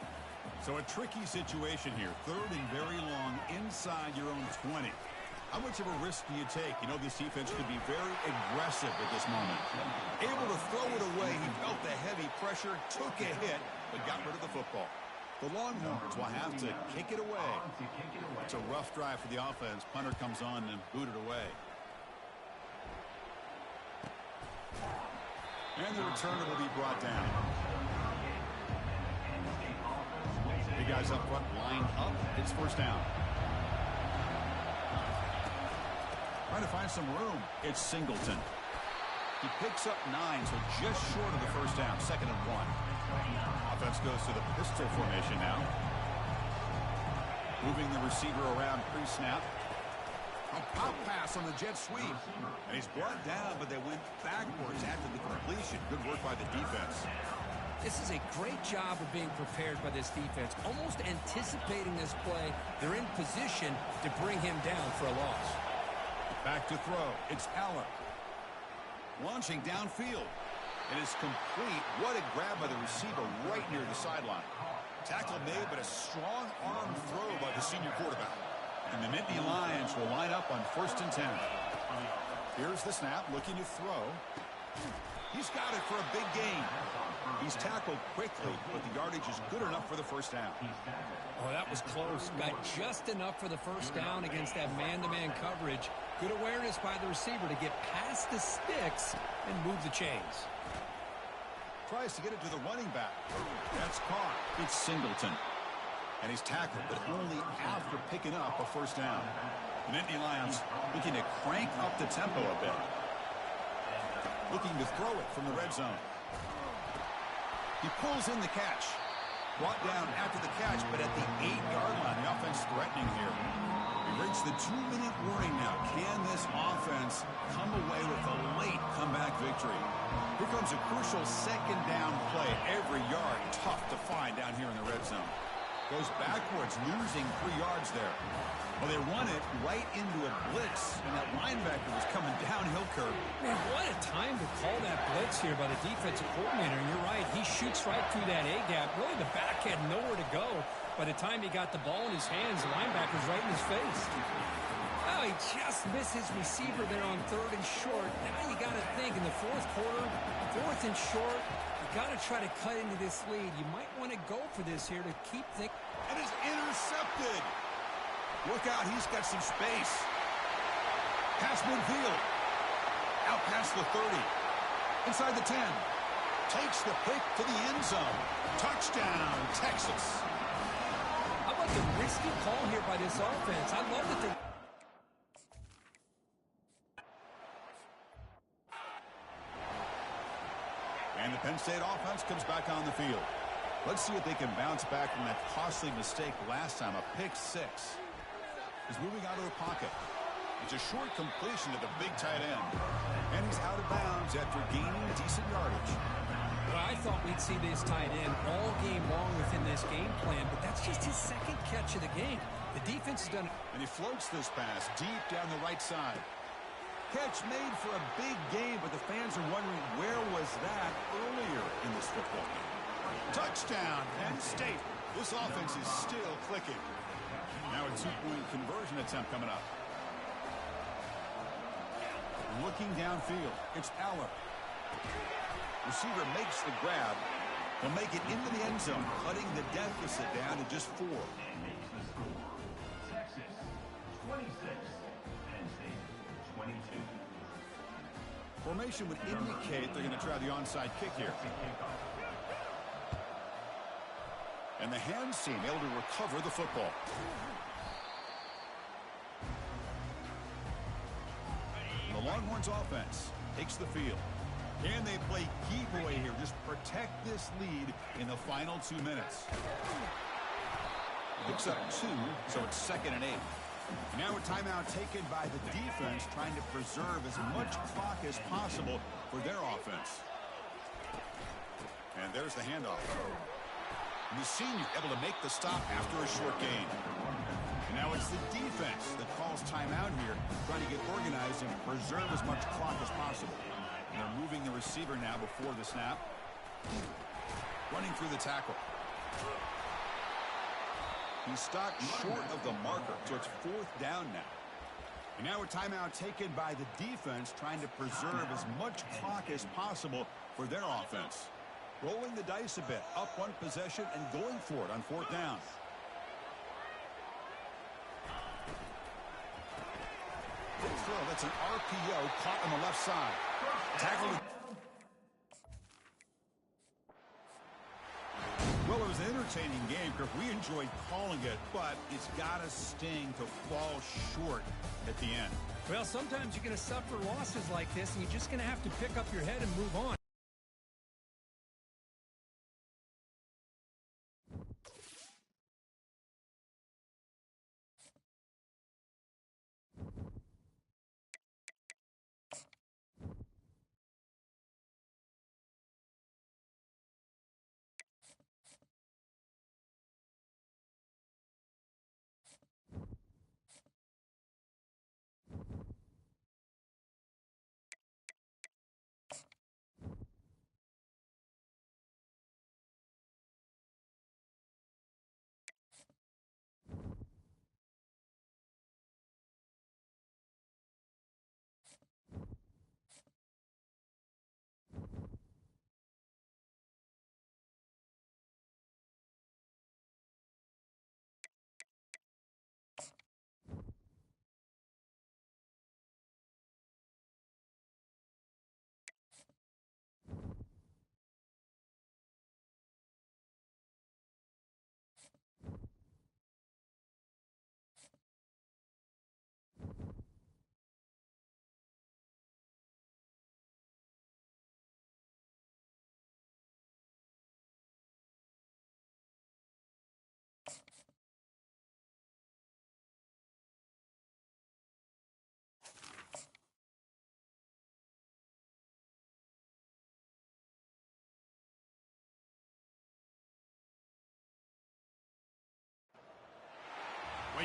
D: So a tricky situation here. 3rd and very long inside your own 20. How much of a risk do you take? You know, this defense could be very aggressive at this moment. Able to throw it away. He felt the heavy pressure, took a hit, but got rid of the football. The Longhorns will have to kick it away. It's a rough drive for the offense. Punter comes on and booted away. And the returner will be brought down. The guys up front lined up. It's first down. Trying to find some room. It's Singleton. He picks up 9, so just short of the first down. 2nd and 1. Offense goes to the pistol formation now. Moving the receiver around pre-snap. A pop pass on the jet sweep. And he's brought down, but they went backwards after the completion. Good work by the defense.
E: This is a great job of being prepared by this defense. Almost anticipating this play. They're in position to bring him down for a loss.
D: Back to throw. It's Aller. Launching downfield. It is complete. What a grab by the receiver right near the sideline. Tackle made, but a strong arm throw by the senior quarterback. And the Nittany Lions will line up on 1st and 10. Here's the snap, looking to throw. He's got it for a big gain. He's tackled quickly, but the yardage is good enough for the first down.
E: Oh, that was close. Got just enough for the first down against that man-to-man coverage. Good awareness by the receiver to get past the sticks and move the chains.
D: Tries to get it to the running back. That's caught. It's Singleton. And he's tackled, but only after picking up a first down. The Nittany Lions looking to crank up the tempo a bit. Looking to throw it from the red zone. He pulls in the catch. Brought down after the catch, but at the 8-yard line, the offense threatening here. We reach the 2-minute warning now. Can this offense come away with a late comeback victory? Here comes a crucial 2nd down play. Every yard tough to find down here in the red zone. Goes backwards, losing 3 yards there. Well, they run it right into a blitz, and that linebacker was coming downhill curve.
E: Man, what a time to call that blitz here by the defensive coordinator. And you're right, he shoots right through that A-gap. Really, the back had nowhere to go. By the time he got the ball in his hands, the linebacker's right in his face. Oh, he just missed his receiver there on 3rd and short. Now you got to think in the 4th quarter, 4th and short, you got to try to cut into this lead. You might want to go for this here to keep things.
D: And is intercepted. Look out, he's got some space. Pass midfield. Out past the 30. Inside the 10. Takes the pick to the end zone. Touchdown, Texas.
E: How about the risky call here by this offense? I love that they're...
D: And the Penn State offense comes back on the field. Let's see if they can bounce back from that costly mistake last time, a pick 6. He's moving out of the pocket. It's a short completion to the big tight end. And he's out of bounds after gaining decent yardage.
E: Well, I thought we'd see this tight end all game long within this game plan, but that's just his 2nd catch of the game. The defense has done...
D: And he floats this pass deep down the right side. Catch made for a big game, but the fans are wondering where was that earlier in this football game. Touchdown, Penn State. This offense is still clicking. Now a 2-point conversion attempt coming up. Looking downfield, it's Aller. Receiver makes the grab. He'll make it into the end zone, cutting the deficit down to just 4.
G: Texas, 26. Penn State, 22.
D: Formation would indicate they're going to try the onside kick here. And the hands team able to recover the football. The Longhorns offense takes the field. Can they play keep away here? Just protect this lead in the final 2 minutes. Picks up 2, so it's 2nd and 8. Now a timeout taken by the defense, trying to preserve as much clock as possible for their offense. And there's the handoff. And the senior able to make the stop after a short gain. And now it's the defense that calls timeout here, trying to get organized and preserve as much clock as possible. And they're moving the receiver now before the snap. Running through the tackle. He's stopped short of the marker, so it's 4th down now. And now a timeout taken by the defense, trying to preserve as much clock as possible for their offense. Rolling the dice a bit, up 1 possession and going for it on 4th down. Good throw. That's an RPO caught on the left side. Tackled. Well, it was an entertaining game, Kirk. We enjoyed calling it, but it's got to sting to fall short at the end.
E: Well, sometimes you're going to suffer losses like this, and you're just going to have to pick up your head and move on.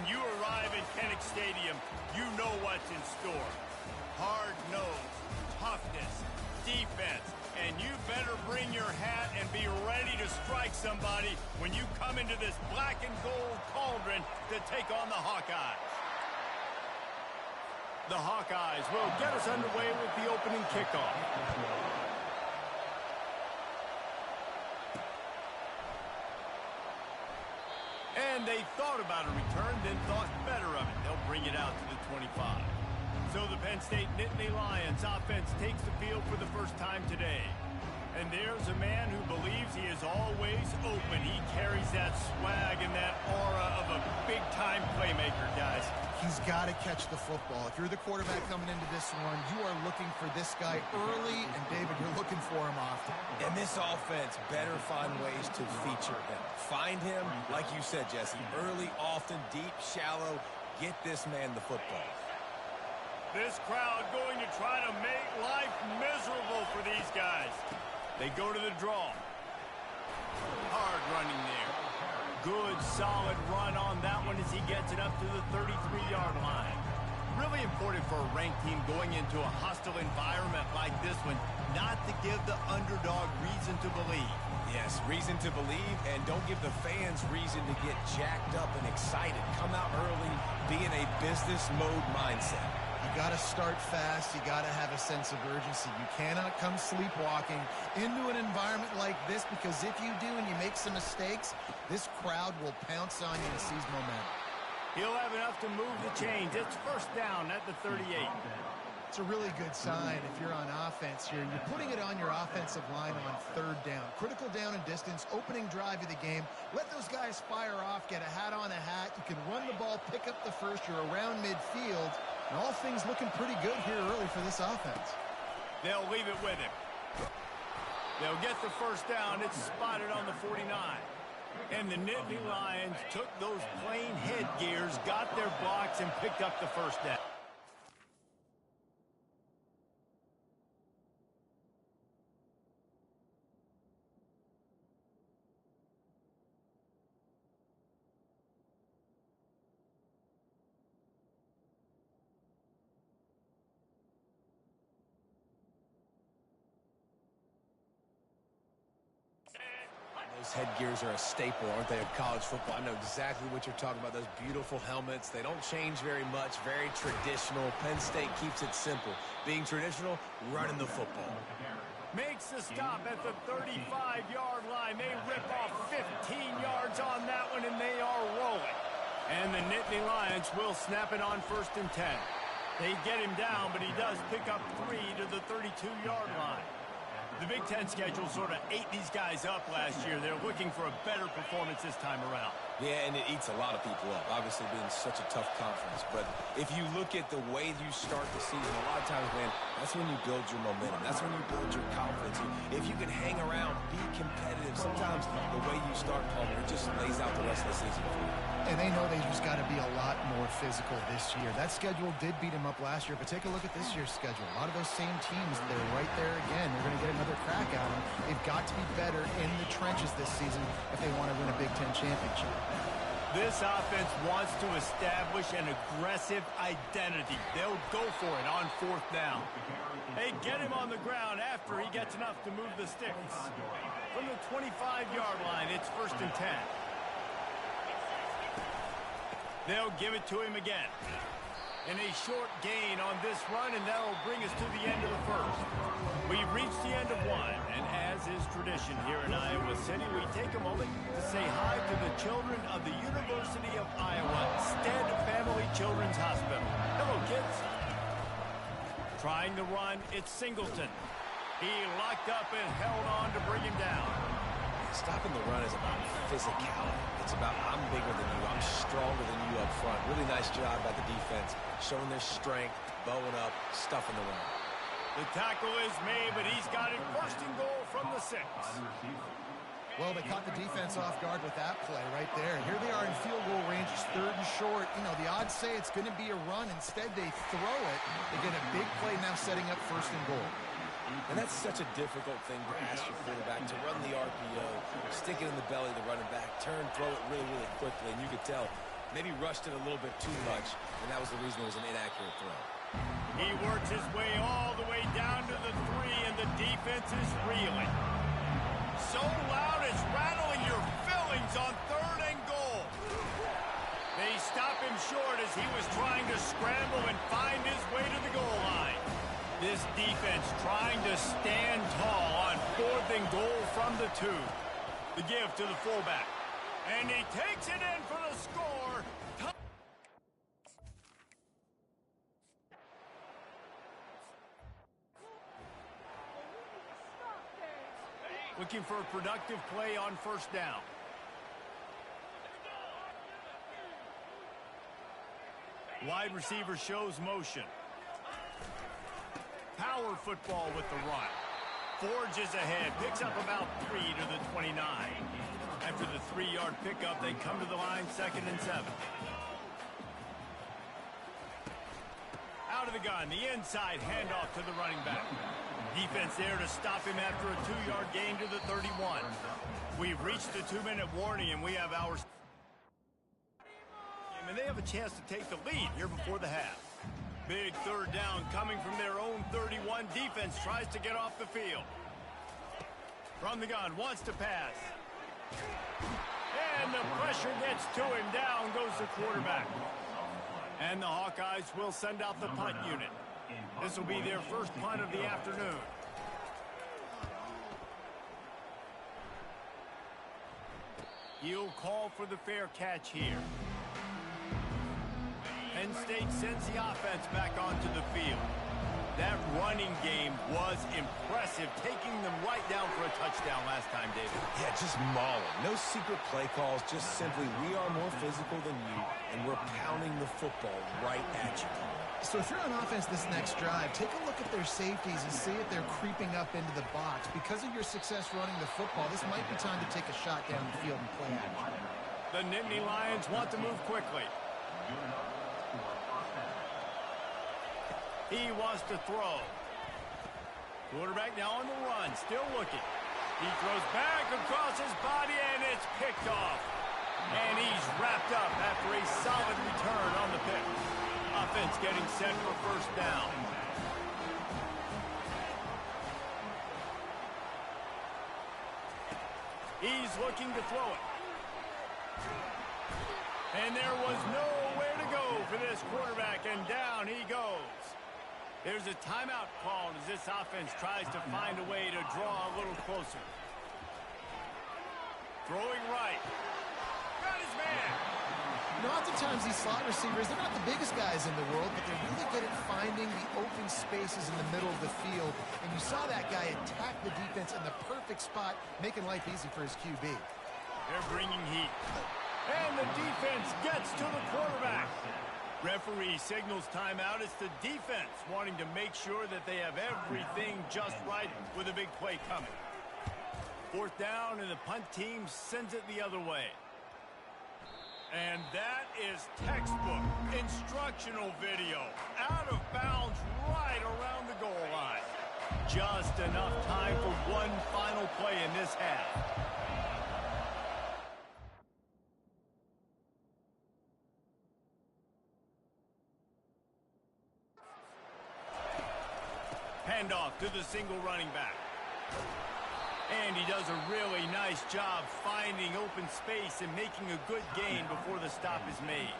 A: When you arrive at Kinnick Stadium, you know what's in store. Hard nose, toughness, defense, and you better bring your hat and be ready to strike somebody when you come into this black and gold cauldron to take on the Hawkeyes. The Hawkeyes will get us underway with the opening kickoff. And they thought about a return, then thought better of it. They'll bring it out to the 25. So the Penn State Nittany Lions offense takes the field for the first time today. And there's a man who believes he is always open. He carries that swag and that aura of a big-time playmaker, guys.
C: He's got to catch the football. If you're the quarterback coming into this one, you are looking for this guy early, and David, you're looking for him often.
B: And this offense better find ways to feature him. Find him, like you said, Jesse, early, often, deep, shallow. Get this man the football.
A: This crowd going to try to make life miserable for these guys. They go to the draw. Hard running there. Good, solid run on that one as he gets it up to the 33-yard line. Really important for a ranked team going into a hostile environment like this one, not to give the underdog reason to believe.
B: Yes, reason to believe, and don't give the fans reason to get jacked up and excited. Come out early, be in a business mode mindset.
C: You got to start fast. You got to have a sense of urgency. You cannot come sleepwalking into an environment like this, because if you do and you make some mistakes, this crowd will pounce on you and seize momentum.
A: He'll have enough to move the chains. It's first down at the 38.
C: It's a really good sign if you're on offense here. You're putting it on your offensive line on third down. Critical down and distance, opening drive of the game. Let those guys fire off, get a hat on a hat. You can run the ball, pick up the first. You're around midfield. And all things looking pretty good here early for this offense.
A: They'll leave it with him. They'll get the first down. It's spotted on the 49. And the Nittany Lions took those plain headgears, got their blocks, and picked up the first down.
B: Those headgears are a staple, aren't they, of college football? I know exactly what you're talking about. Those beautiful helmets. They don't change very much. Very traditional. Penn State keeps it simple. Being traditional, running the football.
A: Makes the stop at the 35-yard line. They rip off 15 yards on that one, and they are rolling. And the Nittany Lions will snap it on 1st and 10. They get him down, but he does pick up 3 to the 32-yard line. The Big Ten schedule sort of ate these guys up last year. They're looking for a better performance this time around.
B: Yeah, and it eats a lot of people up, obviously being such a tough conference. But if you look at the way you start the season, a lot of times, man, that's when you build your momentum. That's when you build your confidence. If you can hang around, be competitive, sometimes the way you start, Palmer, it just lays out the rest of the season for you.
C: And they know they just got to be a lot more physical this year. That schedule did beat them up last year, but take a look at this year's schedule. A lot of those same teams, they're right there again. They're going to get another crack at them. They've got to be better in the trenches this season if they want to win a Big Ten championship.
A: This offense wants to establish an aggressive identity. They'll go for it on 4th down. They get him on the ground after he gets enough to move the sticks. From the 25-yard line, it's 1st and 10. They'll give it to him again. And a short gain on this run, and that'll bring us to the end of the first. We've reached the end of one, and as is tradition here in Iowa City, we take a moment to say hi to the children of the University of Iowa Stead Family Children's Hospital. Hello, kids. Trying to run, it's Singleton. He locked up and held on to bring him down.
B: Stopping the run is about physicality. It's about I'm bigger than you, I'm stronger than you up front. Really nice job by the defense, showing their strength, bowing up, stuffing the run.
A: The tackle is made, but he's got it 1st and goal from the 6.
C: Well, they caught the defense off guard with that play right there. Here they are in field goal range. It's 3rd and short. You know, the odds say it's going to be a run. Instead, they throw it. They get a big play now setting up 1st and goal.
B: And that's such a difficult thing to ask your quarterback to run the RPO, stick it in the belly of the running back, turn, throw it really, really quickly. And you could tell maybe rushed it a little bit too much, and that was the reason it was an inaccurate throw.
A: He works his way all the way down to the 3, and the defense is reeling. So loud it's rattling your fillings on 3rd and goal. They stop him short as he was trying to scramble and find his way to the goal line. This defense trying to stand tall on 4th and goal from the 2. The give to the fullback. And he takes it in for the score. Looking for a productive play on 1st down. Wide receiver shows motion. Power football with the run. Forges ahead, picks up about 3 to the 29. After the 3-yard pickup, they come to the line 2nd and 7. Out of the gun, the inside handoff to the running back. Defense there to stop him after a 2-yard gain to the 31. We've reached the 2-minute warning, and we have ours. And they have a chance to take the lead here before the half. Big 3rd down coming from their own 31. Defense tries to get off the field. From the gun, wants to pass. And the pressure gets to him. Down goes the quarterback. And the Hawkeyes will send out the punt unit. This will be their first punt of the afternoon. He'll call for the fair catch here. Penn State sends the offense back onto the field. That running game was impressive, taking them right down for a touchdown last time, David.
B: Yeah, just mauling. No secret play calls, just simply we are more physical than you, and we're pounding the football right at you.
C: So if you're on offense this next drive, take a look at their safeties and see if they're creeping up into the box. Because of your success running the football, this might be time to take a shot down the field and play action.
A: The Nittany Lions want to move quickly. He wants to throw. Quarterback now on the run, still looking. He throws back across his body, and it's picked off. And he's wrapped up after a solid return on the pick. Offense getting set for 1st down. He's looking to throw it. And there was nowhere to go for this quarterback, and down he goes. There's a timeout called as this offense tries to find a way to draw a little closer. Throwing right. Got his man.
C: You know, oftentimes these slot receivers, they're not the biggest guys in the world, but they're really good at finding the open spaces in the middle of the field. And you saw that guy attack the defense in the perfect spot, making life easy for his QB.
A: They're bringing heat. And the defense gets to the quarterback. Referee signals timeout. It's the defense wanting to make sure that they have everything just right with a big play coming. 4th down, and the punt team sends it the other way. And that is textbook instructional video. Out of bounds right around the goal line. Just enough time for one final play in this half. Handoff to the single running back. And he does a really nice job finding open space and making a good gain before the stop is made.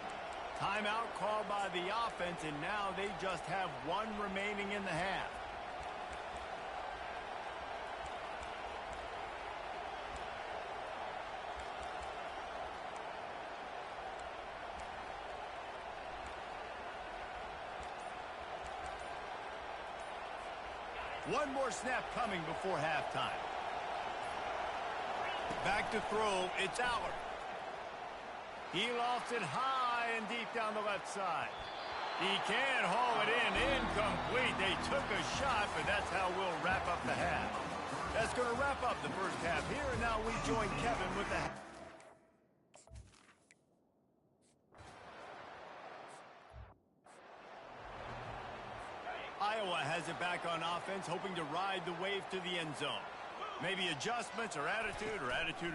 A: Timeout called by the offense, and now they just have one remaining in the half. One more snap coming before halftime. Back to throw, it's Aller. He lofts it high and deep down the left side. He can't haul it in, incomplete. They took a shot, but that's how we'll wrap up the half. That's going to wrap up the first half here, and now we join Kevin with the half. Iowa has it back on offense, hoping to ride the wave to the end zone. Maybe adjustments or attitude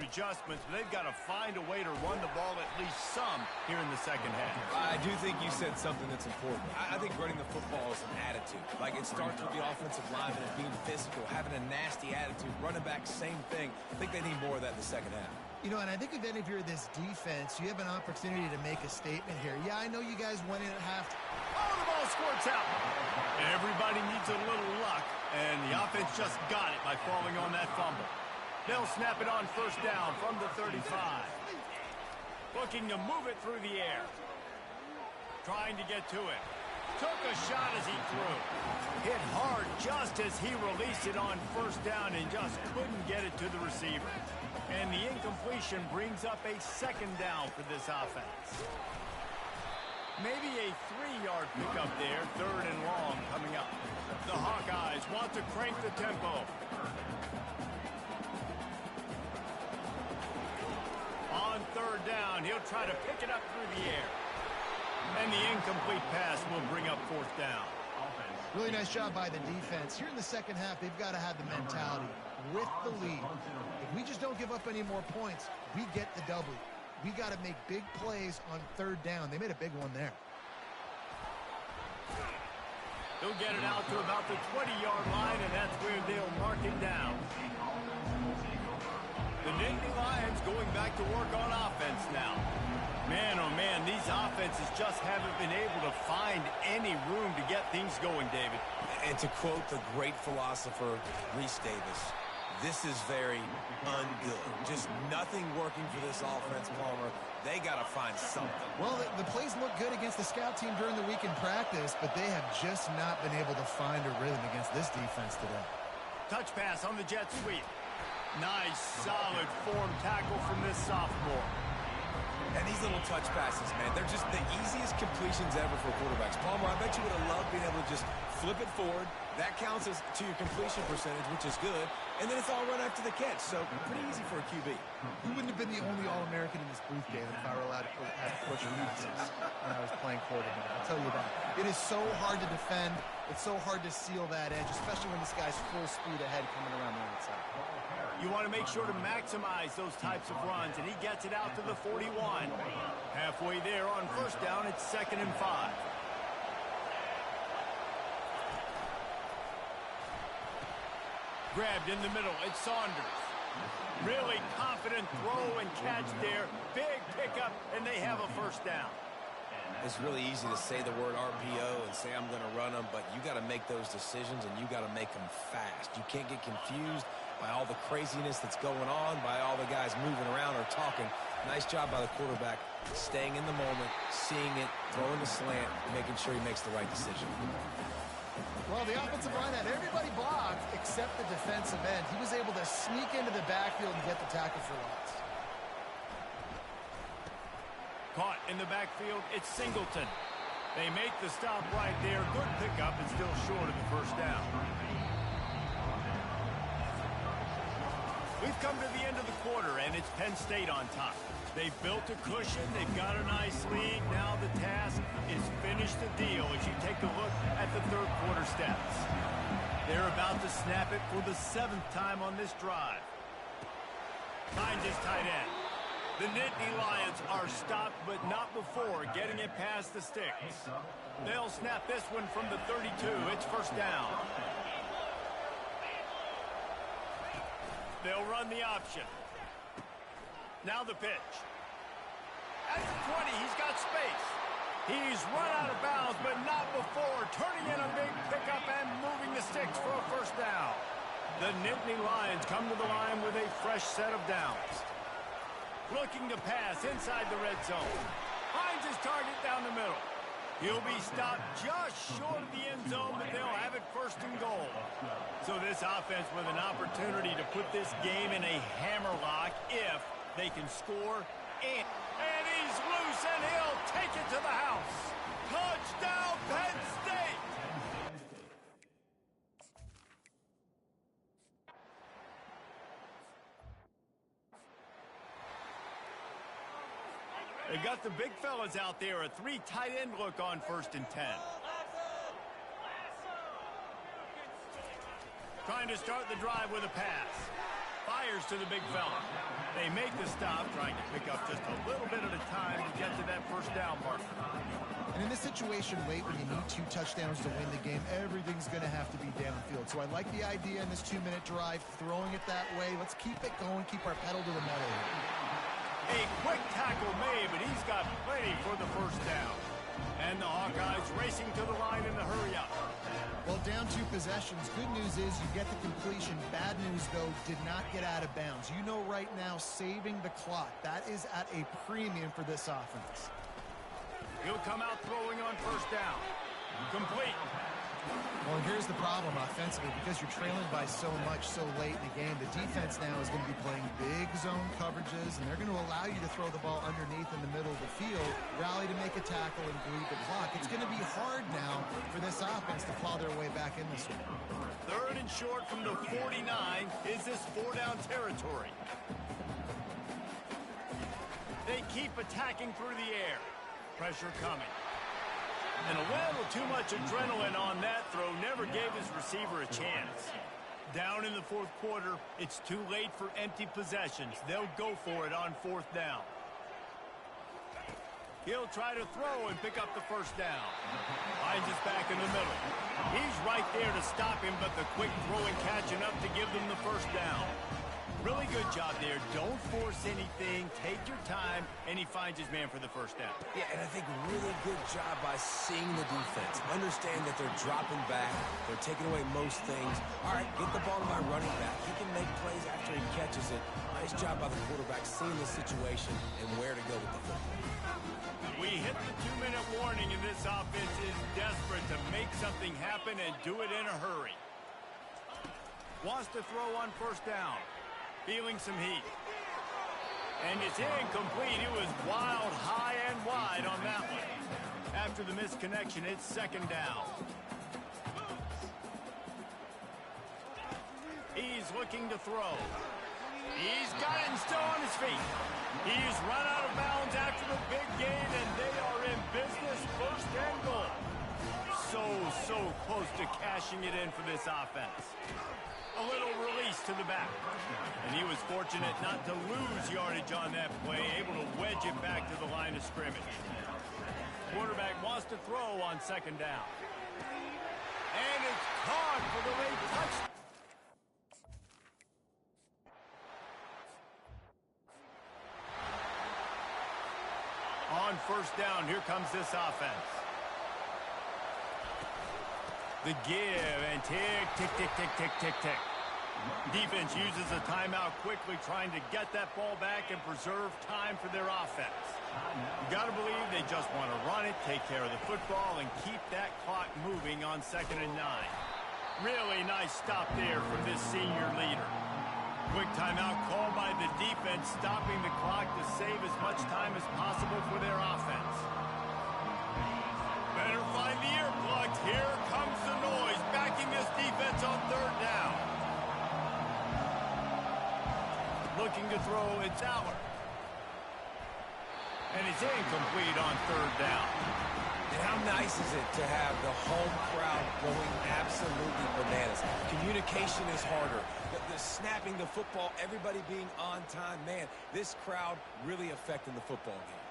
A: adjustments, but they've got to find a way to run the ball at least some here in the second half.
B: I do think you said something that's important. I think running the football is an attitude. Like, it starts with the offensive lineman and being physical, having a nasty attitude. Running back, same thing. I think they need more of that in the second half.
C: You know, and I think if you're this defense, you have an opportunity to make a statement here. Yeah, I know you guys went in at halftime.
A: Oh, the ball squirts out. Everybody needs a little luck, and the offense just got it by falling on that fumble. They'll snap it on first down from the 35. Looking to move it through the air. Trying to get to it. Took a shot as he threw. Hit hard just as he released it on first down and just couldn't get it to the receiver. And the incompletion brings up a second down for this offense. Maybe a 3-yard pickup there, third and long coming up. The Hawkeyes want to crank the tempo. On third down, he'll try to pick it up through the air. And the incomplete pass will bring up fourth down.
C: Really nice job by the defense. Here in the second half, they've got to have the mentality with the lead. If we just don't give up any more points, we get the W. We got to make big plays on third down. They made a big one there.
A: He'll get it out to about the 20-yard line, and that's where they'll mark it down. The Nittany Lions going back to work on offense now. Man, oh man, these offenses just haven't been able to find any room to get things going, David.
B: And to quote the great philosopher, Reese Davis, this is very ungood. Just nothing working for this offense, Palmer. They got to find something.
C: Well, the plays look good against the scout team during the week in practice, but they have just not been able to find a rhythm against this defense today.
A: Touch pass on the jet sweep. Nice, solid form tackle from this sophomore.
B: And these little touch passes, man, they're just the easiest completions ever for quarterbacks. Palmer, I bet you would have loved being able to just flip it forward. That counts as to your completion percentage, which is good. And then it's all run after the catch, so pretty easy for a QB.
C: You wouldn't have been the only All-American in this booth, David, if I were allowed to have push passes when I was playing quarterback. I'll tell you that. It is so hard to defend. It's so hard to seal that edge, especially when this guy's full speed ahead coming around the outside.
A: You want to make sure to maximize those types of runs, and he gets it out to the 41. Halfway there on first down, it's 2nd and 5. Grabbed in the middle, it's Saunders. Really confident throw and catch there. Big pickup, and they have a first down.
B: It's really easy to say the word RPO and say I'm going to run them, but you got to make those decisions, and you got to make them fast. You can't get confused by all the craziness that's going on, by all the guys moving around or talking. Nice job by the quarterback, staying in the moment, seeing it, throwing the slant, making sure he makes the right decision.
C: Well, the offensive line had everybody blocked except the defensive end. He was able to sneak into the backfield and get the tackle for loss.
A: Caught in the backfield, it's Singleton. They make the stop right there. Good pickup and still short of the first down. We've come to the end of the quarter, and it's Penn State on top. They've built a cushion. They've got a nice lead. Now the task is finish the deal as you take a look at the third quarter stats. They're about to snap it for the 7th time on this drive. Finds his tight end. The Nittany Lions are stopped, but not before getting it past the sticks. They'll snap this one from the 32. It's first down. They'll run the option. Now the pitch. At the 20, he's got space. He's run out of bounds, but not before turning in a big pickup and moving the sticks for a first down. The Nittany Lions come to the line with a fresh set of downs. Looking to pass inside the red zone. Finds his target down the middle. He'll be stopped just short of the end zone, but they'll have it first and goal. So this offense with an opportunity to put this game in a hammerlock if they can score. And he's loose, and he'll take it to the house. Touchdown, Penn State! They got the big fellas out there. A 3 tight end look on 1st and 10. Trying to start the drive with a pass. Fires to the big fella. They make the stop, trying to pick up just a little bit at a time to get to that first down marker.
C: And in this situation late when you need 2 touchdowns to win the game, everything's going to have to be downfield. So I like the idea in this 2-minute drive, throwing it that way. Let's keep it going, keep our pedal to the metal here.
A: A quick tackle made, but he's got plenty for the first down. And the Hawkeyes racing to the line in the hurry up.
C: Well, down 2 possessions. Good news is you get the completion. Bad news, though, did not get out of bounds. You know right now, saving the clock. That is at a premium for this offense.
A: He'll come out throwing on first down. Complete.
C: Well, here's the problem offensively. Because you're trailing by so much so late in the game, the defense now is going to be playing big zone coverages, and they're going to allow you to throw the ball underneath in the middle of the field, rally to make a tackle, and bleed the clock. It's going to be hard now for this offense to claw their way back in this one.
A: 3rd and short from the 49. Is this 4-down territory? They keep attacking through the air. Pressure coming. And a little too much adrenaline on that throw never gave his receiver a chance. Down in the 4th quarter, it's too late for empty possessions. They'll go for it on 4th down. He'll try to throw and pick up the first down. Finds his back in the middle. He's right there to stop him, but the quick throw and catching up to give them the first down. Really good job there. Don't force anything. Take your time, and he finds his man for the first down.
B: Yeah, and I think really good job by seeing the defense. Understand that they're dropping back. They're taking away most things. All right, get the ball to my running back. He can make plays after he catches it. Nice job by the quarterback seeing the situation and where to go with the football.
A: We hit the 2-minute warning, and this offense is desperate to make something happen and do it in a hurry. Wants to throw on first down. Feeling some heat. And it's incomplete. It was wild, high, and wide on that one. After the misconnection, it's 2nd down. He's looking to throw. He's got it and still on his feet. He's run out of bounds after the big gain, and they are in business, 1st and goal. So close to cashing it in for this offense. A little release to the back. And he was fortunate not to lose yardage on that play, able to wedge it back to the line of scrimmage. Quarterback wants to throw on 2nd down. And it's caught for the late touchdown. On 1st down, here comes this offense. The give and tick, tick, tick, tick, tick, tick, tick. Defense uses a timeout quickly, trying to get that ball back and preserve time for their offense. You got to believe they just want to run it, take care of the football, and keep that clock moving on 2nd and 9. Really nice stop there from this senior leader. Quick timeout called by the defense, stopping the clock to save as much time as possible for their offense. Better find the earplugs. Here comes the noise, backing this defense on 3rd down. Looking to throw, it's Aller. And it's incomplete on 3rd down.
B: And how nice is it to have the home crowd going absolutely bananas? Communication is harder. The snapping the football, everybody being on time. Man, this crowd really affecting the football game.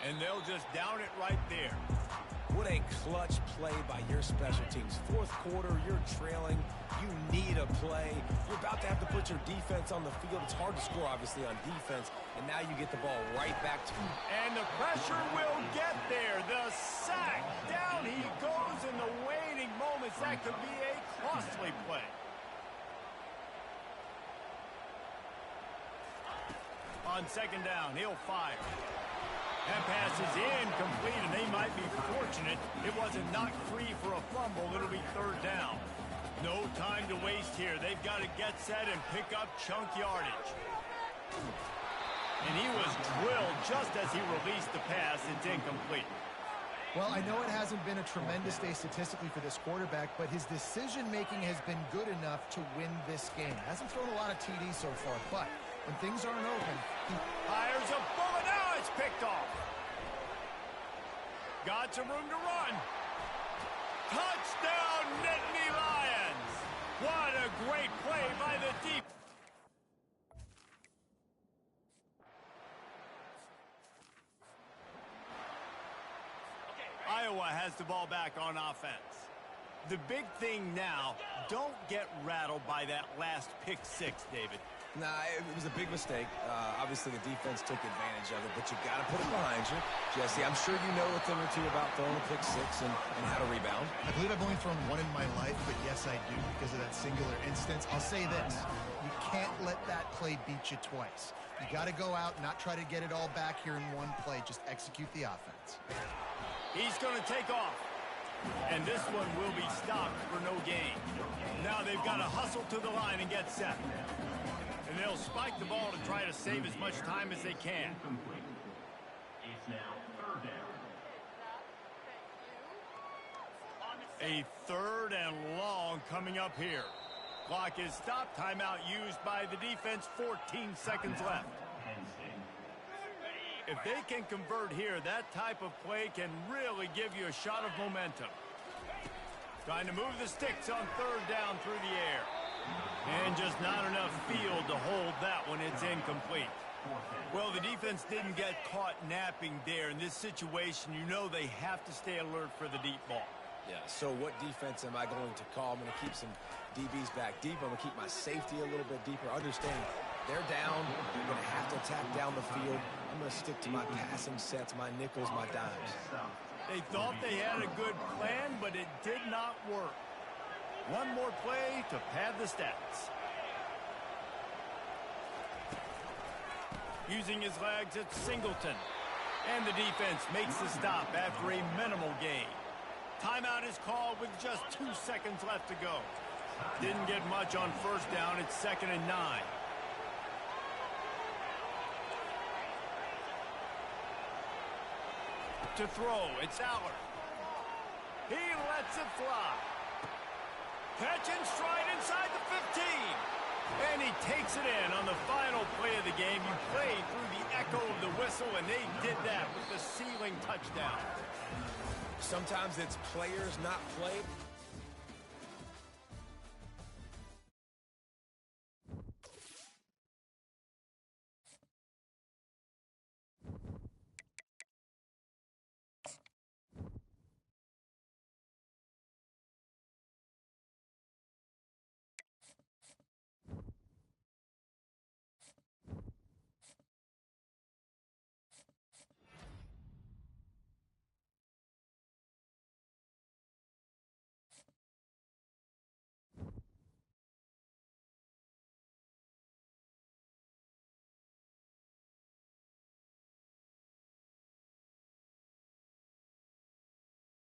A: And they'll just down it right there.
B: What a clutch play by your special teams. 4th quarter, you're trailing. You need a play. You're about to have to put your defense on the field. It's hard to score, obviously, on defense. And now you get the ball right back to you.
A: And the pressure will get there. The sack. Down he goes in the waning moments. That could be a costly play. On 2nd down, he'll fire. That pass is incomplete, and they might be fortunate it wasn't knocked free for a fumble. It'll be 3rd down. No time to waste here. They've got to get set and pick up chunk yardage. And he was drilled just as he released the pass. It's incomplete.
C: Well, I know it hasn't been a tremendous day statistically for this quarterback, but his decision-making has been good enough to win this game. Hasn't thrown a lot of TDs so far, but when things aren't open, he
A: fires a bullet. Now it's picked off. Got some room to run. Touchdown, Nittany Lions. What a great play by the deep. Iowa has the ball back on offense. The big thing now, don't get rattled by that last pick six, David.
B: Nah, it was a big mistake. Obviously, the defense took advantage of it, but you got to put it behind you. Jesse, I'm sure you know a thing or two about throwing a pick six and how to rebound.
C: I believe I've only thrown one in my life, but yes, I do because of that singular instance. I'll say this. You can't let that play beat you twice. You got to go out, not try to get it all back here in one play. Just execute the offense.
A: He's going to take off. And this one will be stopped for no gain. Now they've got to hustle to the line and get set. And they'll spike the ball to try to save as much time as they can.
G: It's now third down.
A: A third and long coming up here. Clock is stopped. Timeout used by the defense. 14 seconds left.
G: Penn State.
A: If they can convert here, that type of play can really give you a shot of momentum. Trying to move the sticks on third down through the air. And just not enough field to hold that one. It's incomplete. Well, the defense didn't get caught napping there. In this situation, you know they have to stay alert for the deep ball.
B: Yeah, so what defense am I going to call? I'm going to keep some DBs back deep. I'm going to keep my safety a little bit deeper. Understand, they're down. They're going to have to attack down the field. I'm going to stick to my passing sets, my nickels, my dimes.
A: They thought they had a good plan, but it did not work. One more play to pad the stats. Using his legs, it's Singleton. And the defense makes the stop after a minimal gain. Timeout is called with just 2 seconds left to go. Didn't get much on first down. It's 2nd and 9. To throw, it's Aller. He lets it fly. Catch and stride inside the 15. And he takes it in on the final play of the game. You played through the echo of the whistle, and they did that with the ceiling touchdown.
B: Sometimes it's players, not play.